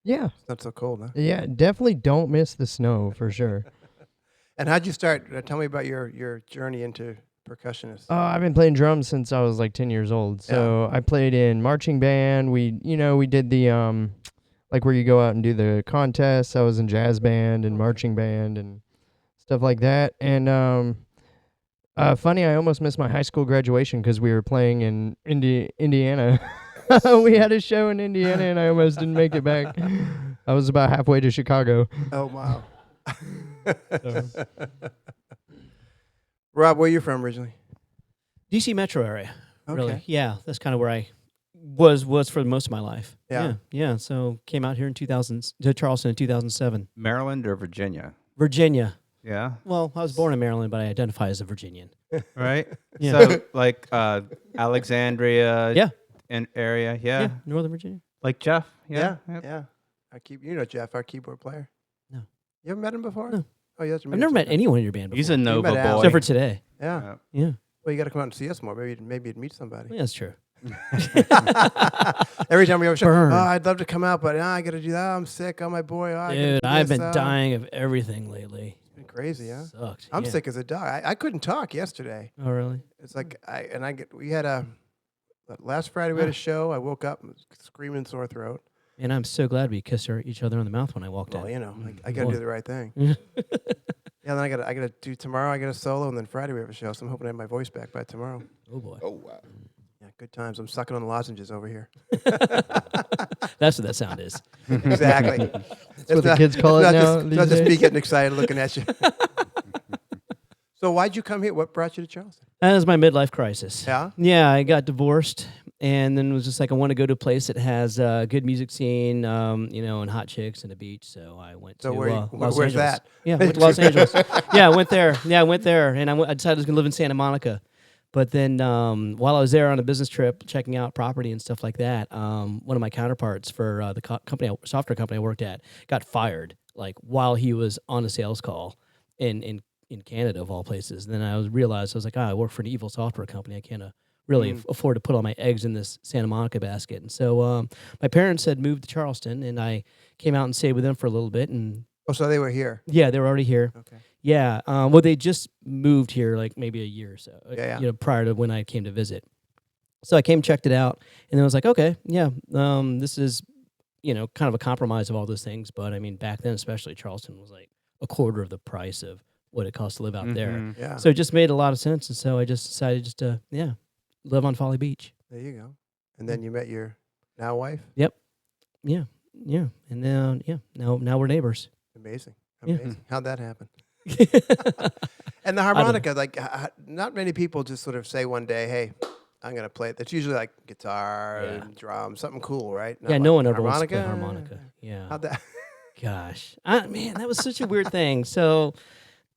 Yeah, It's not so cold, huh? yeah, definitely don't miss the snow for sure. And how'd you start? Tell me about your journey into percussionist. I've been playing drums since I was like 10 years old. So I played in marching band. We did the like where you go out and do the contests. I was in jazz band and marching band and stuff like that. And funny, I almost missed my high school graduation because we were playing in Indiana. We had a show in Indiana, and I almost didn't make it back. I was about halfway to Chicago. Oh wow. Rob, where you from originally? DC metro area. Really, Okay. yeah, that's kind of where I was for most of my life. Yeah. yeah. So came out here in 2000 to Charleston in 2007. Maryland or Virginia? Virginia. Yeah. Well, I was born in Maryland, but I identify as a Virginian. Right. Yeah. So like Alexandria. Yeah. And area. Yeah, Yeah. Northern Virginia. Like Jeff. Yeah. Yep. Yeah. You know Jeff, our keyboard player. No. You ever met him before? No. Oh, yeah. I've never met anyone in your band before. He's a Nova met Al. boy. except for today. Yeah. Yep. Yeah, Well, you got to come out and see us more. Maybe you'd meet somebody. yeah, that's true. Every time we have a show, Burn. oh, I'd love to come out, but I got to do that. I'm sick. Oh, my boy. Oh, I gotta Dude, do I've this, been dying of everything lately. It's been crazy, huh? Sucked. I'm yeah. sick as a dog. I couldn't talk yesterday. Oh, really? It's like we had last Friday we had a show. I woke up screaming sore throat. And I'm so glad we kissed each other on the mouth when I walked Well, in. you know, I got to do the right thing. Yeah. Yeah, then I got to do tomorrow. I got a solo, and then Friday we have a show. So I'm hoping to have my voice back by tomorrow. Oh boy, Oh wow. Yeah, good times. I'm sucking on lozenges over here. that's what that sound is. Exactly. That's what the kids call it now Just, these not just me days. getting excited looking at you. So why'd you come here? What brought you to Charleston? That was my midlife crisis. Yeah? Yeah, I got divorced, and then it was just like I want to go to a place that has a good music scene, and hot chicks and a beach. So I went So to where's Los Angeles. that? Yeah, went to Los Angeles. Yeah, I went there. And I decided I was gonna live in Santa Monica. But then while I was there on a business trip, checking out property and stuff like that, one of my counterparts for the software company I worked at got fired, like while he was on a sales call in Canada of all places. And then I realized I was like, I work for an evil software company. I can't really afford to put all my eggs in this Santa Monica basket. And so my parents had moved to Charleston, and I came out and stayed with them for a little bit. And Oh, so they were here. yeah, they were already here. Okay. Yeah. Well, they just moved here like maybe a year or so, Yeah. prior to when I came to visit. So I came, checked it out, and then I was like, okay, yeah, this is, kind of a compromise of all those things. But I mean, back then, especially Charleston was like a quarter of the price of what it costs to live out there. Mhm. Yeah. So it just made a lot of sense. And so I just decided to live on Folly Beach. There you go. And then you met your now wife. Yeah. And then, now we're neighbors. Amazing. Yeah. Amazing. How'd that happen? And the harmonica, like not many people just sort of say one day, hey, I'm going to play it. That's usually like guitar Yeah. and drums, something cool, right? Not Yeah, like no one ever wants to play harmonica. Yeah. How'd that? Gosh, man, that was such a weird thing. So,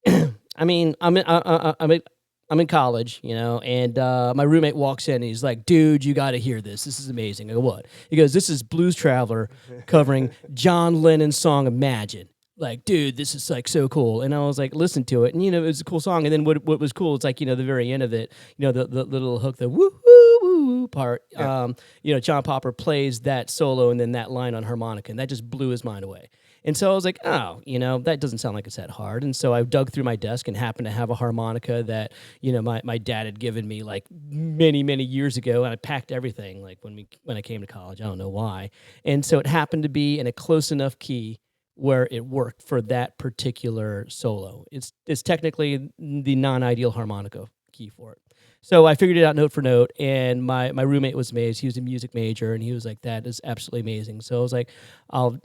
I mean, I'm in college, and my roommate walks in and he's like, "Dude, you got to hear this. This is amazing." I go, "What?" He goes, "This is Blues Traveler covering John Lennon's song Imagine." like, dude, this is like so cool. And I was like, listen to it. And, it was a cool song. And then what was cool, it's like, the very end of it, the little hook, the woo, woo, woo, woo part, John Popper plays that solo and then that line on harmonica. And that just blew his mind away. And so I was like, oh, that doesn't sound like it's that hard. And so I dug through my desk and happened to have a harmonica that, my dad had given me like many, many years ago. And I packed everything like when I came to college. I don't know why. And so it happened to be in a close enough key where it worked for that particular solo. It's technically the non-ideal harmonica key for it. So I figured it out note for note, and my roommate was amazed. He was a music major, and he was like, "That is absolutely amazing." So I was like, "I'll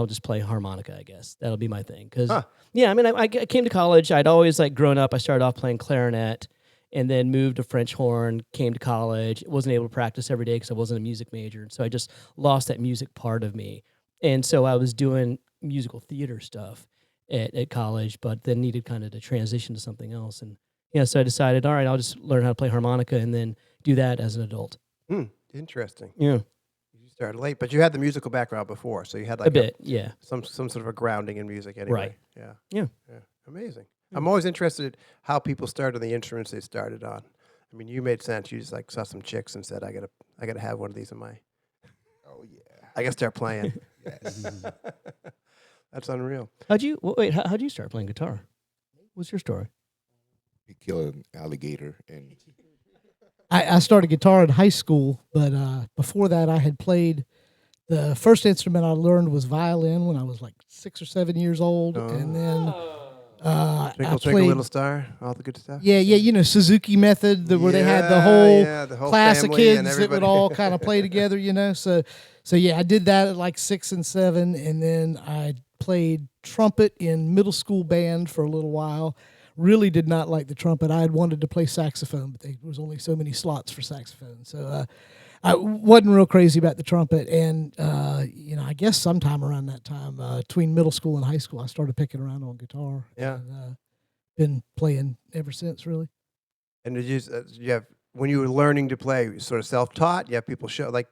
just play harmonica, I guess. That'll be my thing." Because I came to college. I'd always like grown up. I started off playing clarinet, and then moved to French horn. Came to college, wasn't able to practice every day because I wasn't a music major, so I just lost that music part of me. And so I was doing musical theater stuff at college, but then needed kind of to transition to something else. And so I decided, all right, I'll just learn how to play harmonica and then do that as an adult. Interesting. Yeah. You started late, but you had the musical background before, so you had like a bit, yeah. some sort of a grounding in music anyway. Right. Yeah. Yeah. Amazing. I'm always interested how people start on the instruments they started on. I mean, you made sense. You just like saw some chicks and said, I gotta have one of these in my. Oh yeah. I gotta start playing. Yes. That's unreal. How'd you start playing guitar? What's your story? He killed an alligator and I started guitar in high school, but before that, I had played. The first instrument I learned was violin when I was like 6 or 7 years old, and then I Twinkle, played. Twinkle, Little Star, all the good stuff. Yeah, Suzuki method, where they had the whole, the whole class of family and kids that would everybody. all kind of play together, So yeah, I did that at like 6 and 7, and then I played trumpet in middle school band for a little while. Really did not like the trumpet. I had wanted to play saxophone, but there was only so many slots for saxophone. So I wasn't real crazy about the trumpet. And, I guess sometime around that time, between middle school and high school, I started picking around on guitar. Yeah. And, been playing ever since, really. And did you have, when you were learning to play, you sort of self-taught? You have people show, like,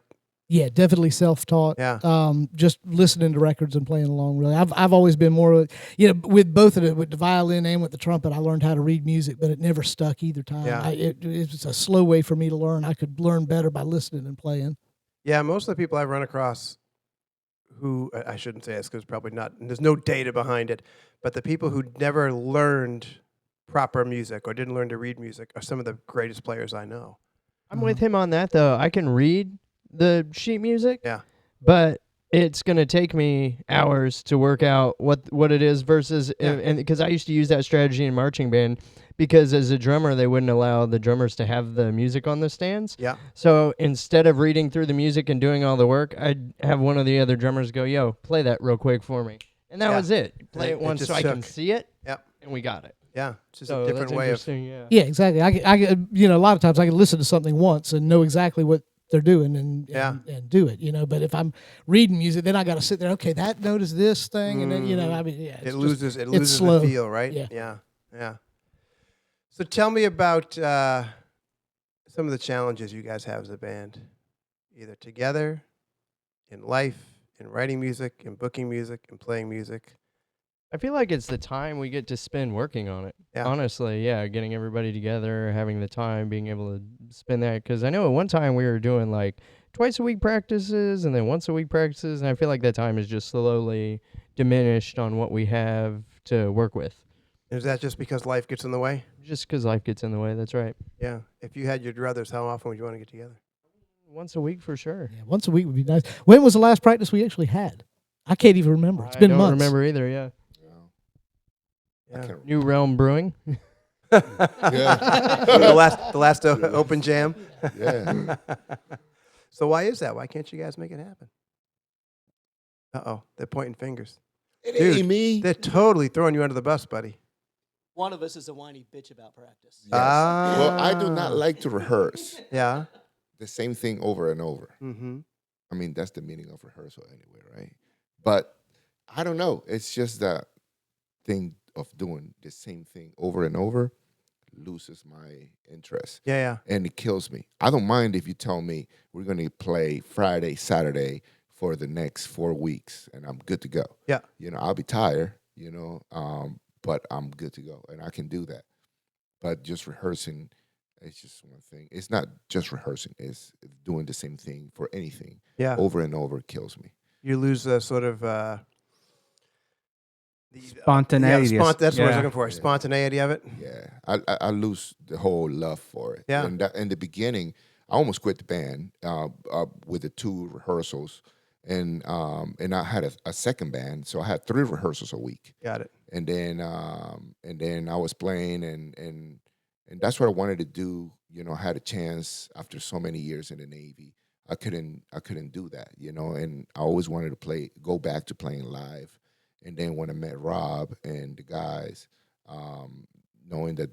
Yeah, definitely self-taught. Yeah. Just listening to records and playing along. Really, I've always been more, with both of it, with the violin and with the trumpet. I learned how to read music, but it never stuck either time. Yeah. It was a slow way for me to learn. I could learn better by listening and playing. yeah, most of the people I've run across who, I shouldn't say this because probably not, and there's no data behind it, but the people who never learned proper music or didn't learn to read music are some of the greatest players I know. I'm with him on that, though. I can read the sheet music, Yeah. but it's going to take me hours to work out what it is versus, and because I used to use that strategy in marching band, because as a drummer, they wouldn't allow the drummers to have the music on the stands. Yeah. So instead of reading through the music and doing all the work, I'd have one of the other drummers go, yo, play that real quick for me. And that Yeah. was it. Play It it once just so I can shook. see it, Yep. and we got it. Yeah. It's just So a different that's way of. interesting, yeah. Yeah, exactly. I a lot of times I can listen to something once and know exactly what they're doing and do it, But if I'm reading music, then I got to sit there. Okay, that note is this thing, and then It loses slow. the feel, right? Yeah. Yeah. So tell me about some of the challenges you guys have as a band, either together, in life, in writing music, in booking music, in playing music. I feel like it's the time we get to spend working on it. Yeah. Honestly, yeah, getting everybody together, having the time, being able to spend that. Because I know at one time we were doing like twice a week practices and then once a week practices, and I feel like that time is just slowly diminished on what we have to work with. Is that just because life gets in the way? Just because life gets in the way, that's right. Yeah. If you had your druthers, how often would you want to get together? Once a week for sure. Yeah, once a week would be nice. When was the last practice we actually had? I can't even remember. It's been I don't months. remember either, yeah. Yeah. New Realm Brewing. Yeah. the last open jam. Yeah. So why is that? Why can't you guys make it happen? Uh-oh. They're pointing fingers. It Dude, ain't me. They're totally throwing you under the bus, buddy. One of us is a whiny bitch about practice. Yes. Well, I do not like to rehearse Yeah. the same thing over and over. Mm-hmm. I mean, that's the meaning of rehearsal anyway, right? But I don't know. It's just that thing of doing the same thing over and over loses my interest. Yeah. And it kills me. I don't mind if you tell me we're going to play Friday, Saturday for the next 4 weeks, and I'm good to go. Yeah. I'll be tired, but I'm good to go, and I can do that. But just rehearsing, it's just one thing. It's not just rehearsing; it's doing the same thing for anything Yeah. over and over kills me. You lose the sort of Spontaneity. that's what I was Yeah. looking for. Spontaneity of it. Yeah, I lose the whole love for it. Yeah. And in the beginning, I almost quit the band with the 2 rehearsals, and I had a second band, so I had 3 rehearsals a week. Got it. And then I was playing, and that's what I wanted to do. I had a chance after so many years in the Navy. I couldn't do that, and I always wanted to go back to playing live. And then when I met Rob and the guys, knowing that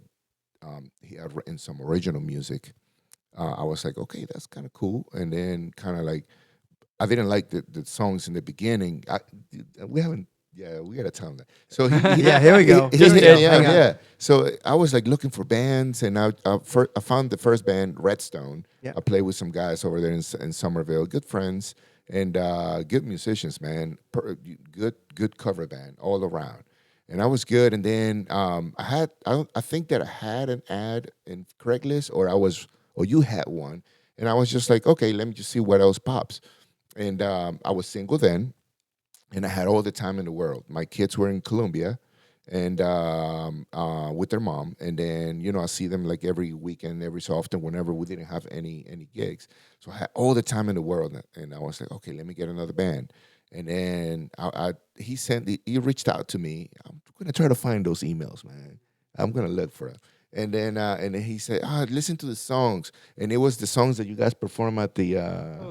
he had written some original music, I was like, okay, that's kind of cool. And then kind of like, I didn't like the songs in the beginning. We got to tell him that. So Yeah, here we go. Yeah. So I was like looking for bands, and I found the first band, Redstone. Yeah. I played with some guys over there in Somerville, good friends and good musicians, man. Good cover band all around, and I was good. And then I think that I had an ad in Craigslist, or you had one, and I was just like, okay, let me just see what else pops. And I was single then, and I had all the time in the world. My kids were in Colombia, and with their mom. And then, I see them like every weekend, every so often, whenever we didn't have any gigs. So I had all the time in the world. And I was like, okay, let me get another band. And then he reached out to me. I'm going to try to find those emails, man. I'm going to look for them. And then he said, listen to the songs. And it was the songs that you guys perform at the...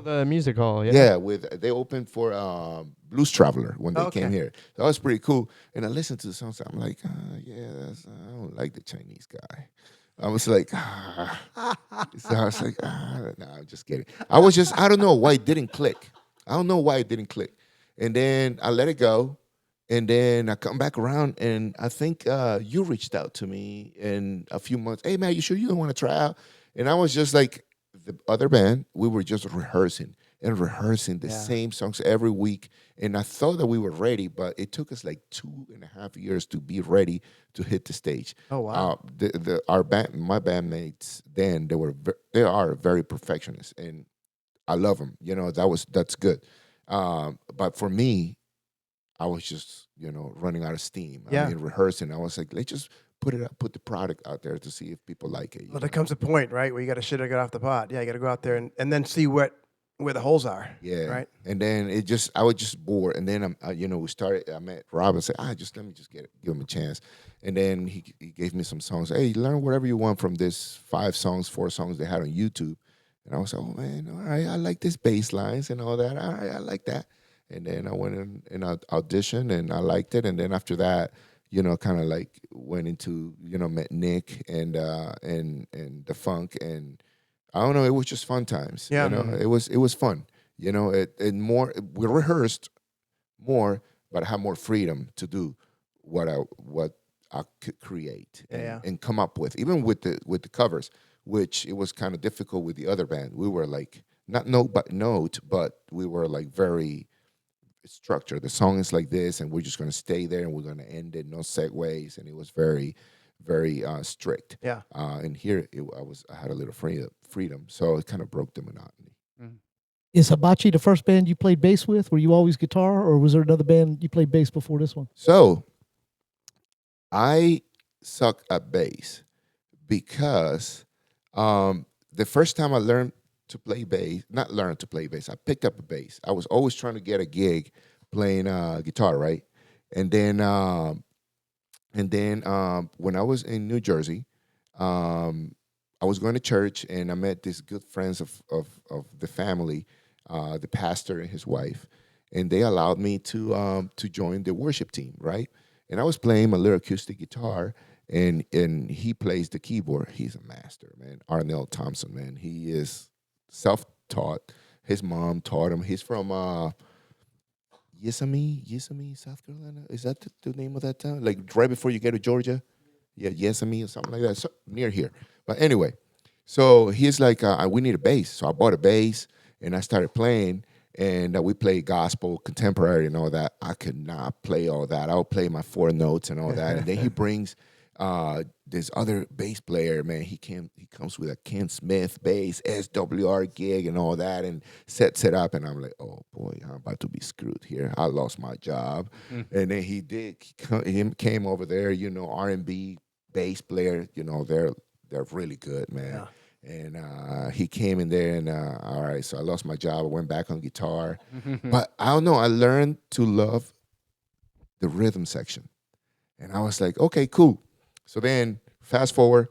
the music hall, yeah. Yeah, they opened for Blues Traveler when they came here. So that was pretty cool. And I listened to the songs. I'm like, I don't like the Chinese guy. I was like, So I was like, no, I'm just kidding. I don't know why it didn't click. And then I let it go. And then I come back around, and I think you reached out to me in a few months. Hey, man, you sure you don't want to try out? And I was just like, the other band, we were just rehearsing the same songs every week. And I thought that we were ready, but it took us like 2.5 years to be ready to hit the stage. Oh, wow. My bandmates then, they are very perfectionists, and I love them. That's good. But for me, I was just, running out of steam. Yeah. I mean, rehearsing. I was like, let's just put the product out there to see if people like it. Well, there comes a point, right, where you got to shit or get off the pot. Yeah, you got to go out there and then see where the holes are. Yeah. Right. And then I was just bored. And then we started. I met Rob and said, let me just give him a chance. And then he gave me some songs. Hey, learn whatever you want from this 4 songs they had on YouTube. And I was like, oh man, all right, I like this bass lines and all that. All right, I like that. And then I went in and I auditioned, and I liked it. And then after that, kind of like went into, met Nick and the funk, and I don't know, it was just fun times. Yeah. It was fun. We rehearsed more, but I had more freedom to do what I could create and come up with, even with the covers, which it was kind of difficult with the other band. We were like not note by note, but we were like very structured. The song is like this, and we're just going to stay there, and we're going to end it, no segues, and it was very, very strict. Yeah. And here I had a little freedom, so it kind of broke the monotony. Is Hibachi the first band you played bass with? Were you always guitar, or was there another band you played bass before this one? So I suck at bass because the first time I learned to play bass, not learn to play bass, I picked up a bass. I was always trying to get a gig playing guitar, right? And then when I was in New Jersey, I was going to church, and I met these good friends of the family, the pastor and his wife, and they allowed me to join the worship team, right? And I was playing my little acoustic guitar, and he plays the keyboard. He's a master, man. Arnell Thompson, man. He is self-taught. His mom taught him. He's from Yosemite, South Carolina. Is that the name of that town? Like right before you get to Georgia? Yeah, Yosemite or something like that. So, near here. But anyway, so he's like, we need a bass. So I bought a bass, and I started playing. and we played gospel, contemporary, and all that. I could not play all that. I would play my 4 notes and all that, and then he brings this other bass player, man. He comes with a Ken Smith bass, SWR gig, and all that, and sets it up. And I'm like, oh boy, I'm about to be screwed here. I lost my job. And then he came over there, R&B bass player. They're really good, man. Yeah. And he came in there, and all right, so I lost my job. I went back on guitar, but I don't know. I learned to love the rhythm section, and I was like, okay, cool. So then, fast forward,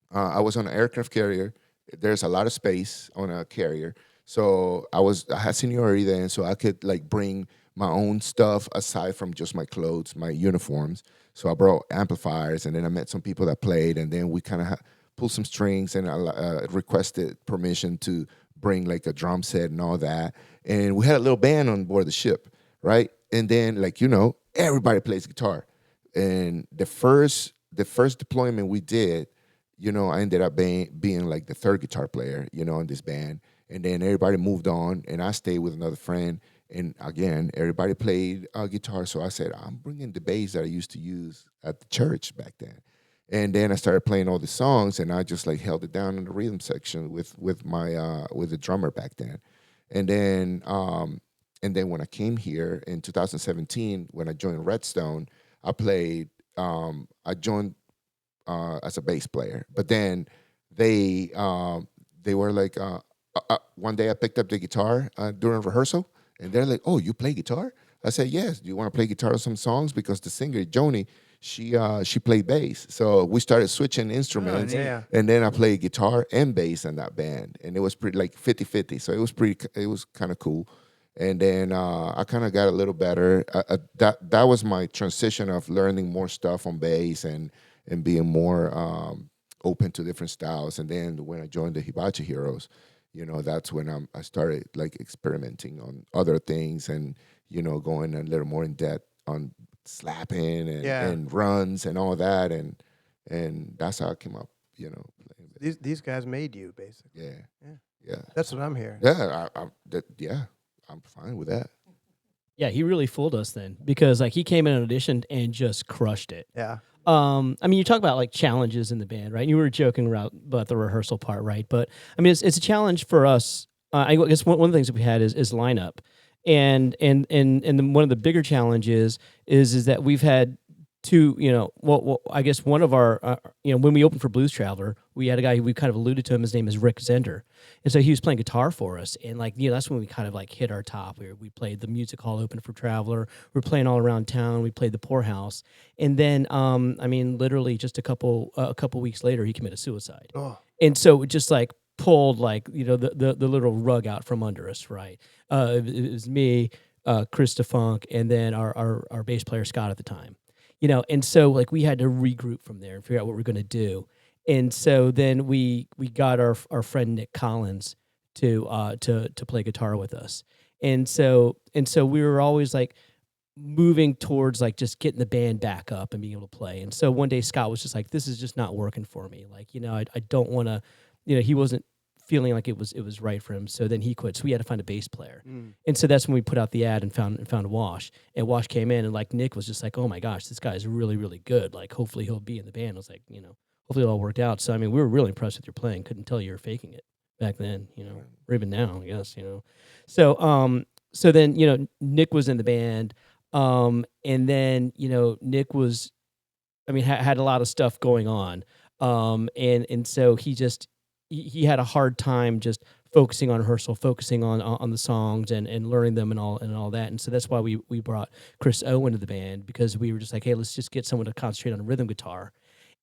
I was on an aircraft carrier. There's a lot of space on a carrier, so I had seniority then, so I could like bring my own stuff aside from just my clothes, my uniforms. So I brought amplifiers, and then I met some people that played, and then we kind of pulled some strings, and I requested permission to bring like a drum set and all that. And we had a little band on board the ship, right? And then, everybody plays guitar. And the first deployment we did, I ended up being like the third guitar player, in this band. And then everybody moved on, and I stayed with another friend. And again, everybody played guitar. So I said, I'm bringing the bass that I used to use at the church back then. And then I started playing all the songs, and I just like held it down in the rhythm section with the drummer back then. And then when I came here in 2017, when I joined Redstone, I joined as a bass player. But then they were like, one day I picked up the guitar during rehearsal, and they're like, "Oh, you play guitar?" I said, "Yes. Do you want to play guitar on some songs?" Because the singer Joni, she played bass, so we started switching instruments. And then I played guitar and bass in that band, and it was pretty like 50-50. So it was kind of cool. And then I kind of got a little better. That was my transition of learning more stuff on bass and being more open to different styles. And then when I joined the Hibachi Heroes, that's when I started like experimenting on other things and going a little more in depth on slapping and runs and all that, and that's how I came up. These guys made you basically. Yeah. That's what I'm hearing. Yeah, I'm fine with that. Yeah, he really fooled us then because like he came in and auditioned and just crushed it. Yeah. You talk about like challenges in the band, right? You were joking about the rehearsal part, right? But I mean, it's a challenge for us. I guess one of the things that we had is lineup, and one of the bigger challenges is that we've had two, I guess one of our, when we opened for Blues Traveler, we had a guy who we kind of alluded to him. His name is Rick Zender. And so he was playing guitar for us. And that's when we kind of like hit our top. We played the music hall open for Traveler. We were playing all around town. We played the Poorhouse. And then, literally just a couple weeks later, he committed suicide. Oh. And so it just like pulled like, the little rug out from under us, right? It was me, Chris DeFunk, and then our bass player, Scott, at the time. And so like we had to regroup from there and figure out what we're going to do. And so then we got our friend Nick Collins to play guitar with us. And so we were always like moving towards like just getting the band back up and being able to play. And so one day Scott was just like, this is just not working for me. Like, I don't want to, he wasn't feeling like it was right for him. So then he quit. So we had to find a bass player. And so that's when we put out the ad and found Wash. And Wash came in, and like Nick was just like, oh my gosh, this guy is really, really good. Like hopefully he'll be in the band. I was like, hopefully it all worked out. So I mean, we were really impressed with your playing. Couldn't tell you were faking it back then, or even now, I guess, So then, Nick was in the band. And then, Nick was, had a lot of stuff going on. And so he had a hard time just focusing on rehearsal, focusing on the songs and learning them and all that. And so that's why we brought Chris O into the band, because we were just like, hey, let's just get someone to concentrate on rhythm guitar.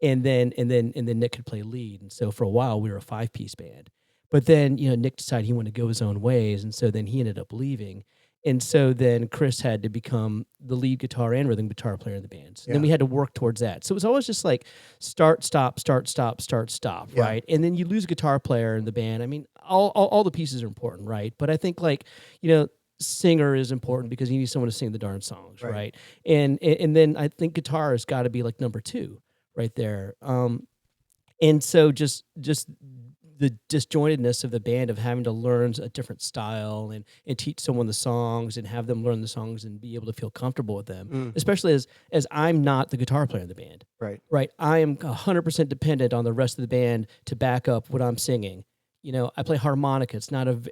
And then Nick could play lead. And so for a while we were a 5-piece band. But then, Nick decided he wanted to go his own ways, and so then he ended up leaving. And so then Chris had to become the lead guitar and rhythm guitar player in the band. So then we had to work towards that. So it was always just like start, stop, right? And then you lose a guitar player in the band. I mean, all the pieces are important, right? But I think like, singer is important because you need someone to sing the darn songs, right? And then I think guitar has got to be like number 2 right there. And so just the disjointedness of the band of having to learn a different style and teach someone the songs and have them learn the songs and be able to feel comfortable with them, especially as I'm not the guitar player in the band. Right. Right. I am 100% dependent on the rest of the band to back up what I'm singing. I play harmonica.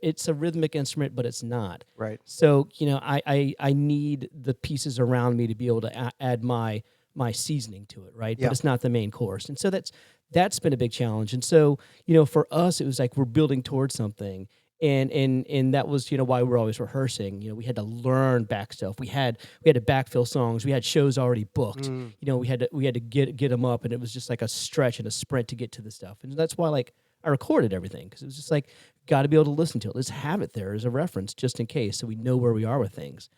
It's a rhythmic instrument, but it's not. Right. So, I need the pieces around me to be able to add my seasoning to it, right? Yeah. But it's not the main course. And so that's been a big challenge. And so, for us, it was like we're building towards something. And that was, why we're always rehearsing. We had to learn back stuff. We had to backfill songs. We had shows already booked. We had to get them up, and it was just like a stretch and a sprint to get to the stuff. And that's why I recorded everything, because it was just like, got to be able to listen to it. Let's have it there as a reference just in case, so we know where we are with things.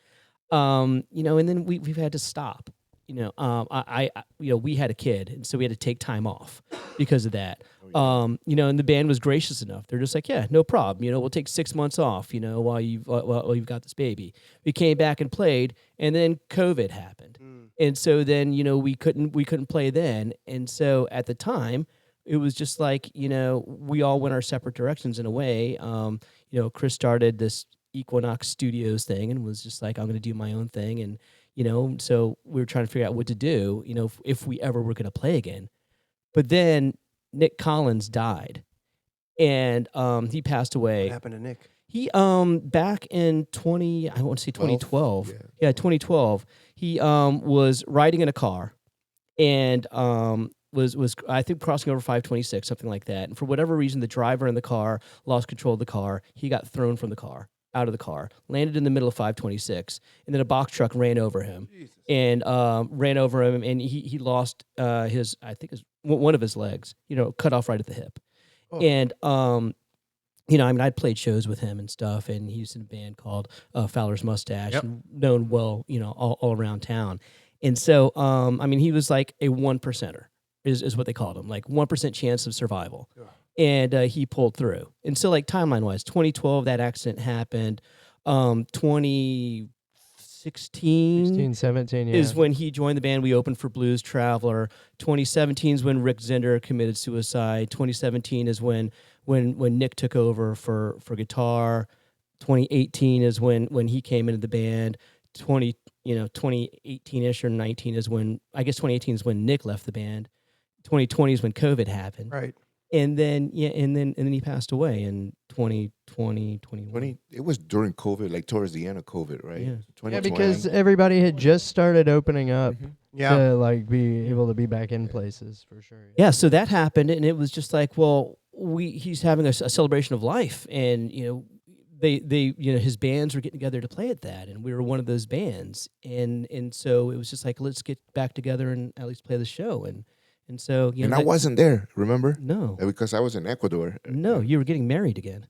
And then we've had to stop. We had a kid, and so we had to take time off because of that. And the band was gracious enough. They're just like, yeah, no problem. We'll take 6 months off, while you've got this baby. We came back and played, and then COVID happened. And so then, we couldn't play then. And so at the time, it was just like, we all went our separate directions in a way. Chris started this Equinox Studios thing and was just like, I'm going to do my own thing. And, so we were trying to figure out what to do, if we ever were going to play again. But then Nick Collins died, and he passed away. What happened to Nick? He back in 2012. Yeah, 2012. He was riding in a car, and was I think crossing over 526, something like that. And for whatever reason, the driver in the car lost control of the car. He got thrown from the car, out of the car, landed in the middle of 526, and then a box truck ran over him. Jesus. And and he lost one of his legs, cut off right at the hip. Oh. And I'd played shows with him and stuff, and he was in a band called Fowler's Mustache, and known well, all around town. And so, he was like a 1%er, is what they called him, like 1% chance of survival. Yeah. And he pulled through. And so, like, timeline-wise, 2012, that accident happened. 2016 16, 17, is when he joined the band. We opened for Blues Traveler. 2017 is when Rick Zender committed suicide. 2017 is when Nick took over for guitar. 2018 is when he came into the band. 2018-ish or 19 is when, I guess 2018 is when Nick left the band. 2020 is when COVID happened. Right. And then he passed away in 2020, 21. It was during COVID, like towards the end of COVID, right? Yeah. 2020. because everybody had just started opening up Yeah. to like be able to be back in places for sure. Yeah, so that happened, and it was just like, well, he's having a celebration of life, and they his bands were getting together to play at that, and we were one of those bands, and so it was just like, let's get back together and at least play the show, and so and I wasn't there, remember? No, Because I was in Ecuador. no, you were getting married again,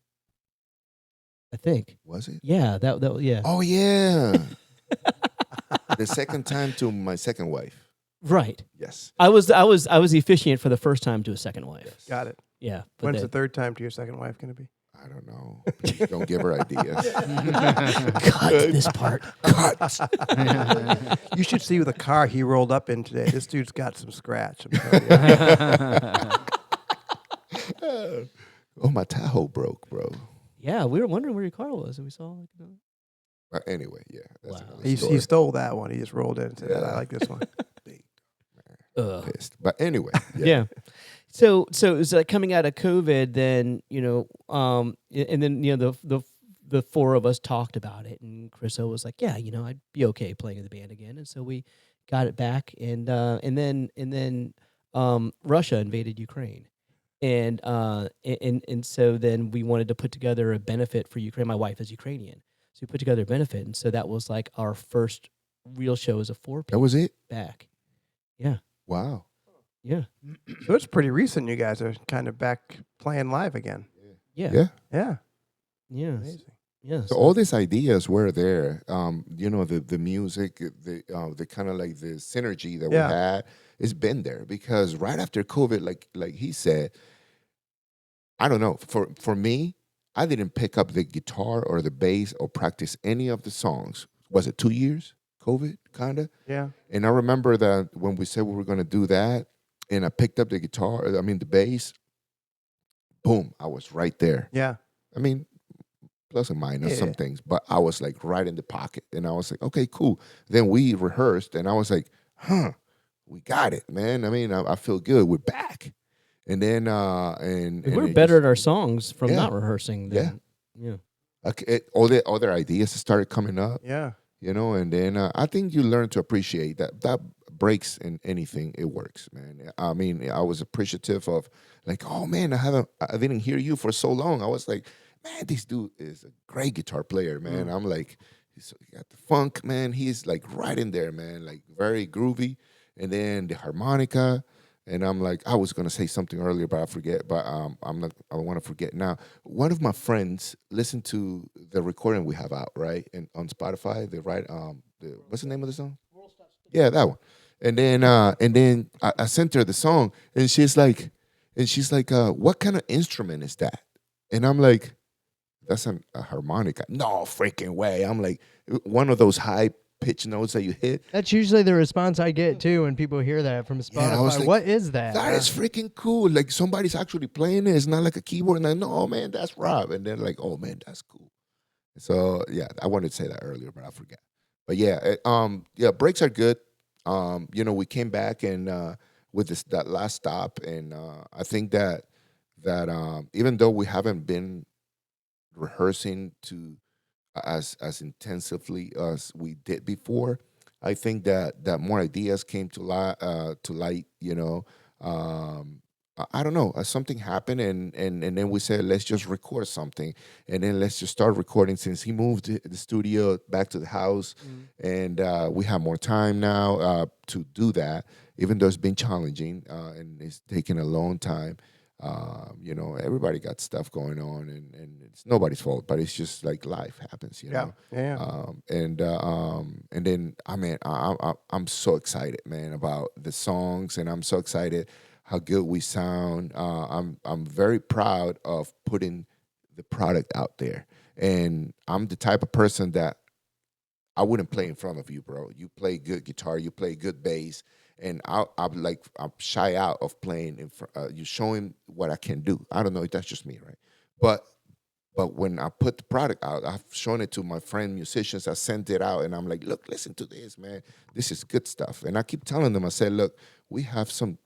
I think. Was it? Yeah, that yeah. Oh yeah. The second time to my second wife. Right. Yes. I was the officiant for the first time to a second wife. Got it. Yeah. but When's the then- third time to your second wife going to be? I don't know. Please don't give her ideas. Cut this part. You should see the car he rolled up in today. This dude's got some scratch. I'm telling you. Oh, my Tahoe broke, bro. Yeah, we were wondering where your car was, and we saw Anyway, yeah. That's Wow. another He story. stole that one. He just rolled in and said, Yeah. I like this one. Pissed. But anyway, Yeah. So it was like coming out of COVID, then and then the four of us talked about it, and Chris O was like, yeah, I'd be okay playing in the band again, and so we got it back, and then Russia invaded Ukraine, and so then we wanted to put together a benefit for Ukraine. My wife is Ukrainian, so we put together a benefit, and so that was like our first real show as a four-piece. that was it? back. Yeah. Wow. Yeah. So it's pretty recent you guys are kind of back playing live again. Yeah. Yeah. Yeah. Yeah. Amazing. Yeah. So all these ideas were there. The music, the kind of like the synergy that Yeah. we had, it's been there because right after COVID, like he said, I don't know. For me, I didn't pick up the guitar or the bass or practice any of the songs. Was it 2 years? COVID, kind of. Yeah. And I remember that when we said we were going to do that, and I picked up the guitar, the bass, boom, I was right there. Yeah. I mean, plus and minus some things, but I was like right in the pocket, and I was like, okay, cool. Then we rehearsed, and I was like, we got it, man. I mean, I feel good. We're back. And then and We're it better just- at our songs from Yeah. not rehearsing. Than, yeah. all the other ideas started coming up. Yeah. You know, and then I think you learn to appreciate that breaks in anything, it works, man. I mean, I was appreciative of like, oh man, I didn't hear you for so long. I was like, man, this dude is a great guitar player, man. I'm like, he got the funk, man. He's like right in there, man, like very groovy. And then the harmonica. And I'm like, I was gonna say something earlier, but I forget. But I'm not. I don't want to forget now. One of my friends listened to the recording we have out, right, and on Spotify. They write what's the name of the song? Yeah, that one. And then I sent her the song, and she's like, what kind of instrument is that? And I'm like, that's a harmonica. No freaking way. I'm like, one of those high pitch notes that you hit. That's usually the response I get too when people hear that from Spotify. I was like, what is that? That is freaking cool. Like somebody's actually playing it. It's not like a keyboard. And I know, oh man, that's Rob. And then like, oh man, that's cool. So yeah, I wanted to say that earlier, but I forgot. But yeah, breaks are good. You know, we came back and with that last stop, and I think that even though we haven't been rehearsing to as intensively as we did before, I think that more ideas came to light. You know, I don't know. Something happened, and then we said, let's just record something, and then let's just start recording. Since he moved the studio back to the house, and we have more time now to do that, even though it's been challenging and it's taken a long time. You know, everybody got stuff going on, and it's nobody's fault, but it's just like life happens, you know. And then I'm so excited, man, about the songs, and I'm so excited how good we sound. I'm very proud of putting the product out there, and I'm the type of person that I wouldn't play in front of you, bro. You play good guitar, you play good bass. And I'm shy out of playing in front. You showing what I can do. I don't know if that's just me, right? But when I put the product out, I've shown it to my friend musicians. I sent it out, and I'm like, look, listen to this, man. This is good stuff. And I keep telling them, I said, look, we have some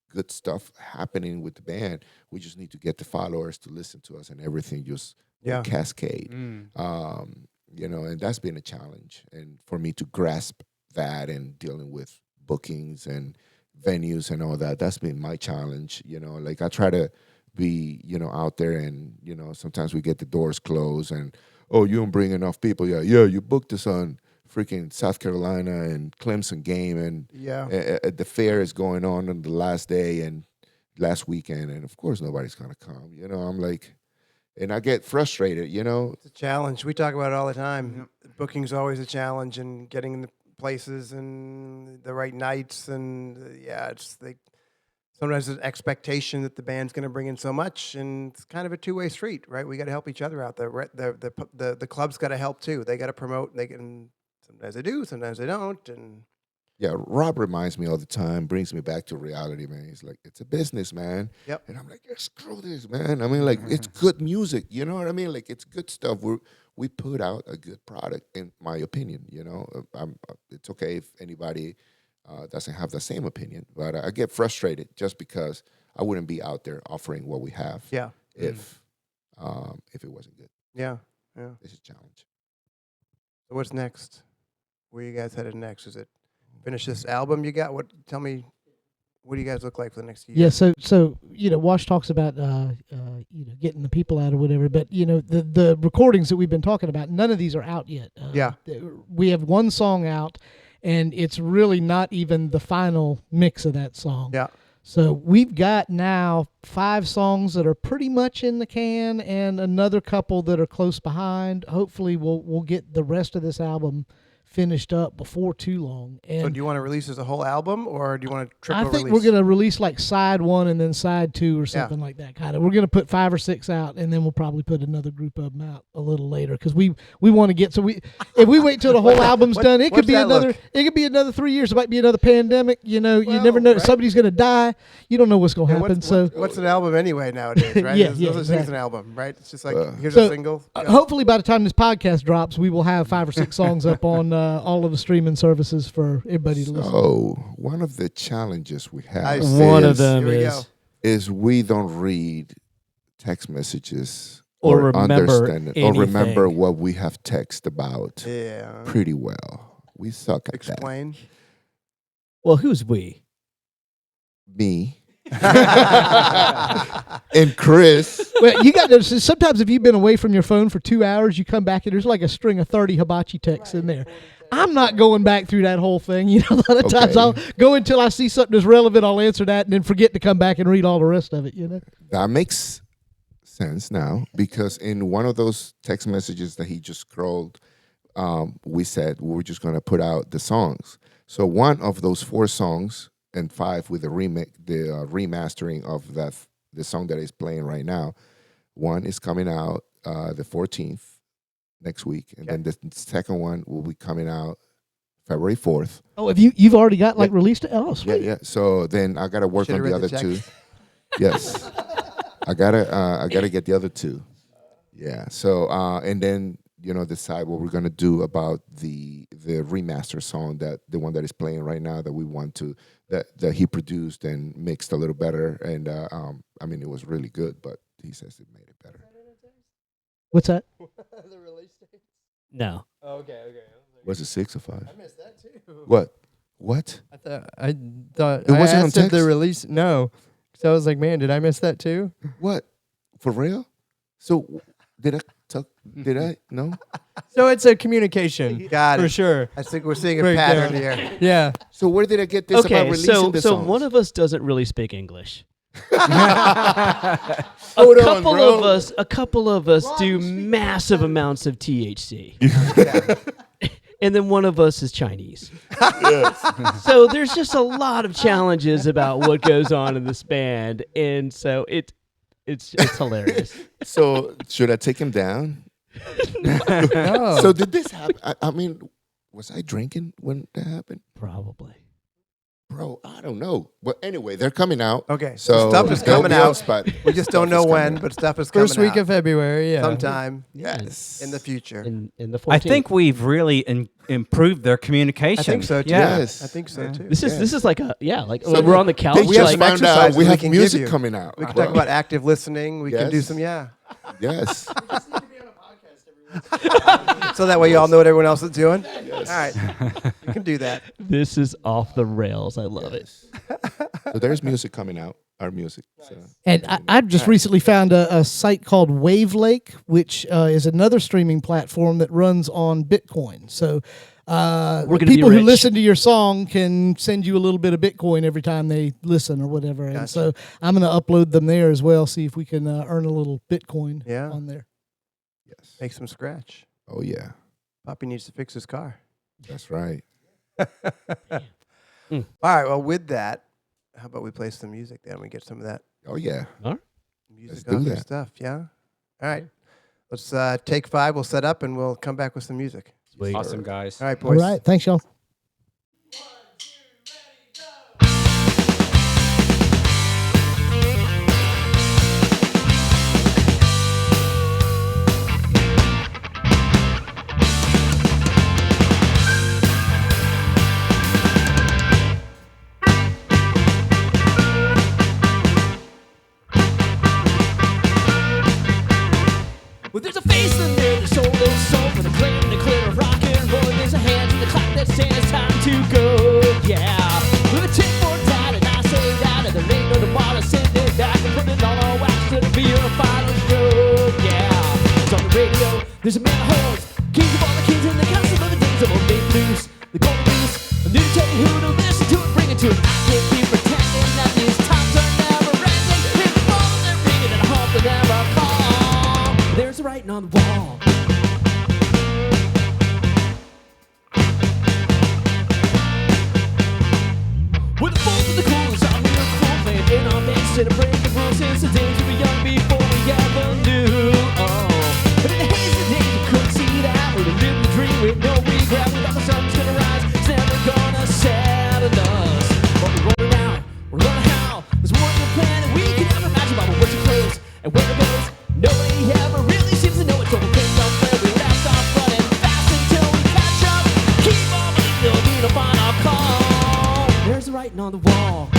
good stuff happening with the band. We just need to get the followers to listen to us, and everything just cascade. You know, and that's been a challenge, and for me to grasp that and dealing with bookings and venues and all that, that's been my challenge. You know, like I try to be, you know, out there, and you know, sometimes we get the doors closed, and oh, you don't bring enough people. Yeah, you booked us on freaking South Carolina and Clemson game, and the fair is going on the last day and last weekend, and of course nobody's gonna come. You know, I'm like, and I get frustrated. You know, It's a challenge. We talk about it all the time. Booking's always a challenge, and getting in the places and the right nights, and it's like sometimes there's an expectation that the band's going to bring in so much, and it's kind of a two-way street, right? We got to help each other out. The club's got to help too. They got to promote. Sometimes they do, sometimes they don't, and yeah, Rob reminds me all the time, brings me back to reality, man. He's like, it's a business, man. Yep. And I'm like, yeah, screw this, man. I mean, like, it's good music, you know what I mean? Like, it's good stuff. We put out a good product, in my opinion, you know. It's okay if anybody doesn't have the same opinion, but I get frustrated just because I wouldn't be out there offering what we have if it wasn't good. Yeah. It's a challenge. So what's next? Where you guys headed next? Is it finish this album you got? Tell me, what do you guys look like for the next year? Yeah, so you know, Wash talks about you know, getting the people out or whatever, but you know, the recordings that we've been talking about, none of these are out yet. We have one song out, and it's really not even the final mix of that song. Yeah. So we've got now 5 songs that are pretty much in the can, and another couple that are close behind. Hopefully, we'll get the rest of this album finished up before too long. So And do you want to release as a whole album, or do you want to triple I think release? we're going to release like side 1 and then side 2 or something like that. Kind of. We're going to put 5 or 6 out, and then we'll probably put another group of them out a little later because we want to get. So if we wait till the whole album's done, it could what's be that another. look? It could be another 3 years. It might be another pandemic. You never know. right. Somebody's going to die. You don't know what's going to And happen. what's an album anyway nowadays, right? Yeah, There's yeah, no such thing as exactly. an album, right? It's just like here's So, a single. Yeah. Hopefully, by the time this podcast drops, we will have 5 or 6 songs up on all of the streaming services for everybody to listen. So one of the challenges we have I is, see. One of them Here we is go. is we don't read text messages Or remember understand it, or remember anything. what we have text about Yeah. pretty well. We suck at Explain. well, who's we? that. Me and Chris. Well, you got to. Sometimes if you've been away from your phone for 2 hours, you come back and there's like a string of 30 hibachi texts in there. I'm not going back through that whole thing. A lot of times Okay. I'll go until I see something that's relevant. I'll answer that and then forget to come back and read all the rest of it. That makes sense now because in one of those text messages that he just scrolled, we said we were just going to put out the songs. So one of those 4 songs and 5 with the remastering of the song that is playing right now. One is coming out the 14th next week, and then the second one will be coming out February 4th. Oh, if you've already got released it? Oh, Yeah, sweet. yeah. So then I gotta work Should've on the read other the 2. text. Yes, I gotta get the other 2. Yeah. So and then decide what we're gonna do about the remaster song, the one that is playing right now that we want to that he produced and mixed a little better. And I mean it was really good, but he says it made it better. What's that? The release date? No. Oh, okay. Was it 6 or 5? I missed that too. What? I thought It wasn't on asked if the text? release. No, so I was like, man, did I miss that too? What? For real? So did I? No. So it's a communication Got for it. sure. I think we're seeing a Breakdown. pattern here. Yeah. So where did I get this about Okay, releasing the so songs? one of us doesn't really speak English. Hold a on, couple bro. a couple of us do massive amounts of THC. And then one of us is Chinese. So there's just a lot of challenges about what goes on in this band, and so it's hilarious. So should I take him down? Oh. So did this happen? I mean, was I drinking when that happened? Probably. Bro, I don't know. But anyway, they're coming out. Okay, So stuff is they'll coming be on out. spot. We just don't Stuff know is when, coming out. but stuff is coming First week out of February. Yeah. sometime Yes. in the future. In the 14th. I think we've really improved their communication. I think so too. Yeah. Yes. I think so too. This is like So we're on the couch. They We have just some found out exercises we we have can give music you. coming out. We can bro. talk about active listening. We can do Yes. some, Yes. so that way you all know what everyone else is doing. All right, you can do that. This is off the rails. I love it. So there's music coming out. Our music. So. And I just recently found a site called Wave Lake, which is another streaming platform that runs on Bitcoin. So gonna be people who rich. listen to your song can send you a little bit of Bitcoin every time they listen or whatever. And so I'm going to upload them there as well, see if we can earn a little Bitcoin on there. Yes. Make some scratch. Oh yeah. Poppy needs to fix his car. That's right. All right. Well, with that, how about we play some music then? We get some of that Oh yeah. music do on that. stuff. Yeah. All right. Let's take 5. We'll set up and we'll come back with some music. Sweet. Awesome, guys. All right, All boys. right. Thanks, y'all. Well, there's a face in there, the soul is soul for the claim to clear of rock and roll. There's a hand in the clock that says it's time to go. Yeah, with a tick for that, and I say that, and there ain't no tomorrow. Send it back and put it on our wax to be your final stroke. Yeah, it's on the radio. There's a man of horns, kings of all the kings, and the council of the days of old Dave Blues. The golden goose, I need to tell you who to listen to and bring it to it. I can't be pretending that these times are never ending. If the phones are ringing, and I hope they never call. There's a writing on the wall. waiting on the wall.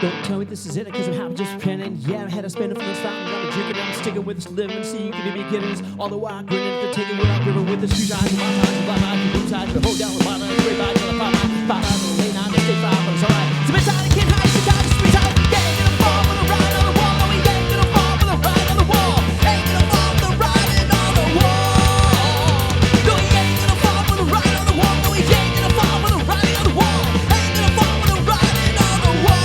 Don't tell me this is it, cause I'm happy just pretending. Yeah, I had to spend it from the start. I'm gonna drink it, I'm sticking with this living. See, you can be beginnings. All the while, grinning at the taking without river with the shoes eyes, the bottom eyes, the black eyes, the blue sides, the hold down the bottom, the straight by, the five eyes, the lane on the state five, but it's alright. It's a bit tired, I can't hide, it's a guy, it's a bit tired. Yeah, ain't gonna fall for the ride on the wall. No, we ain't gonna fall for the ride on the wall. Ain't gonna fall for the riding on the wall. No, he ain't gonna fall for the ride on the wall. No, he ain't gonna fall for the riding on the wall. Ain't gonna fall for the riding on the wall.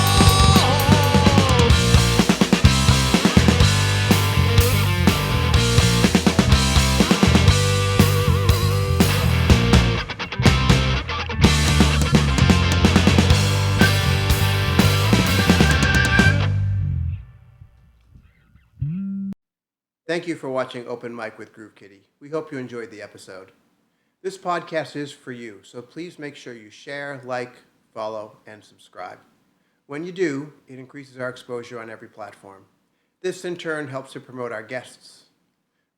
Thank you for watching Open Mic with Groove Kitty. We hope you enjoyed the episode. This podcast is for you, so please make sure you share, like, follow, and subscribe. When you do, it increases our exposure on every platform. This, in turn, helps to promote our guests.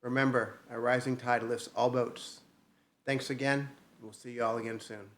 Remember, a rising tide lifts all boats. Thanks again. We'll see you all again soon.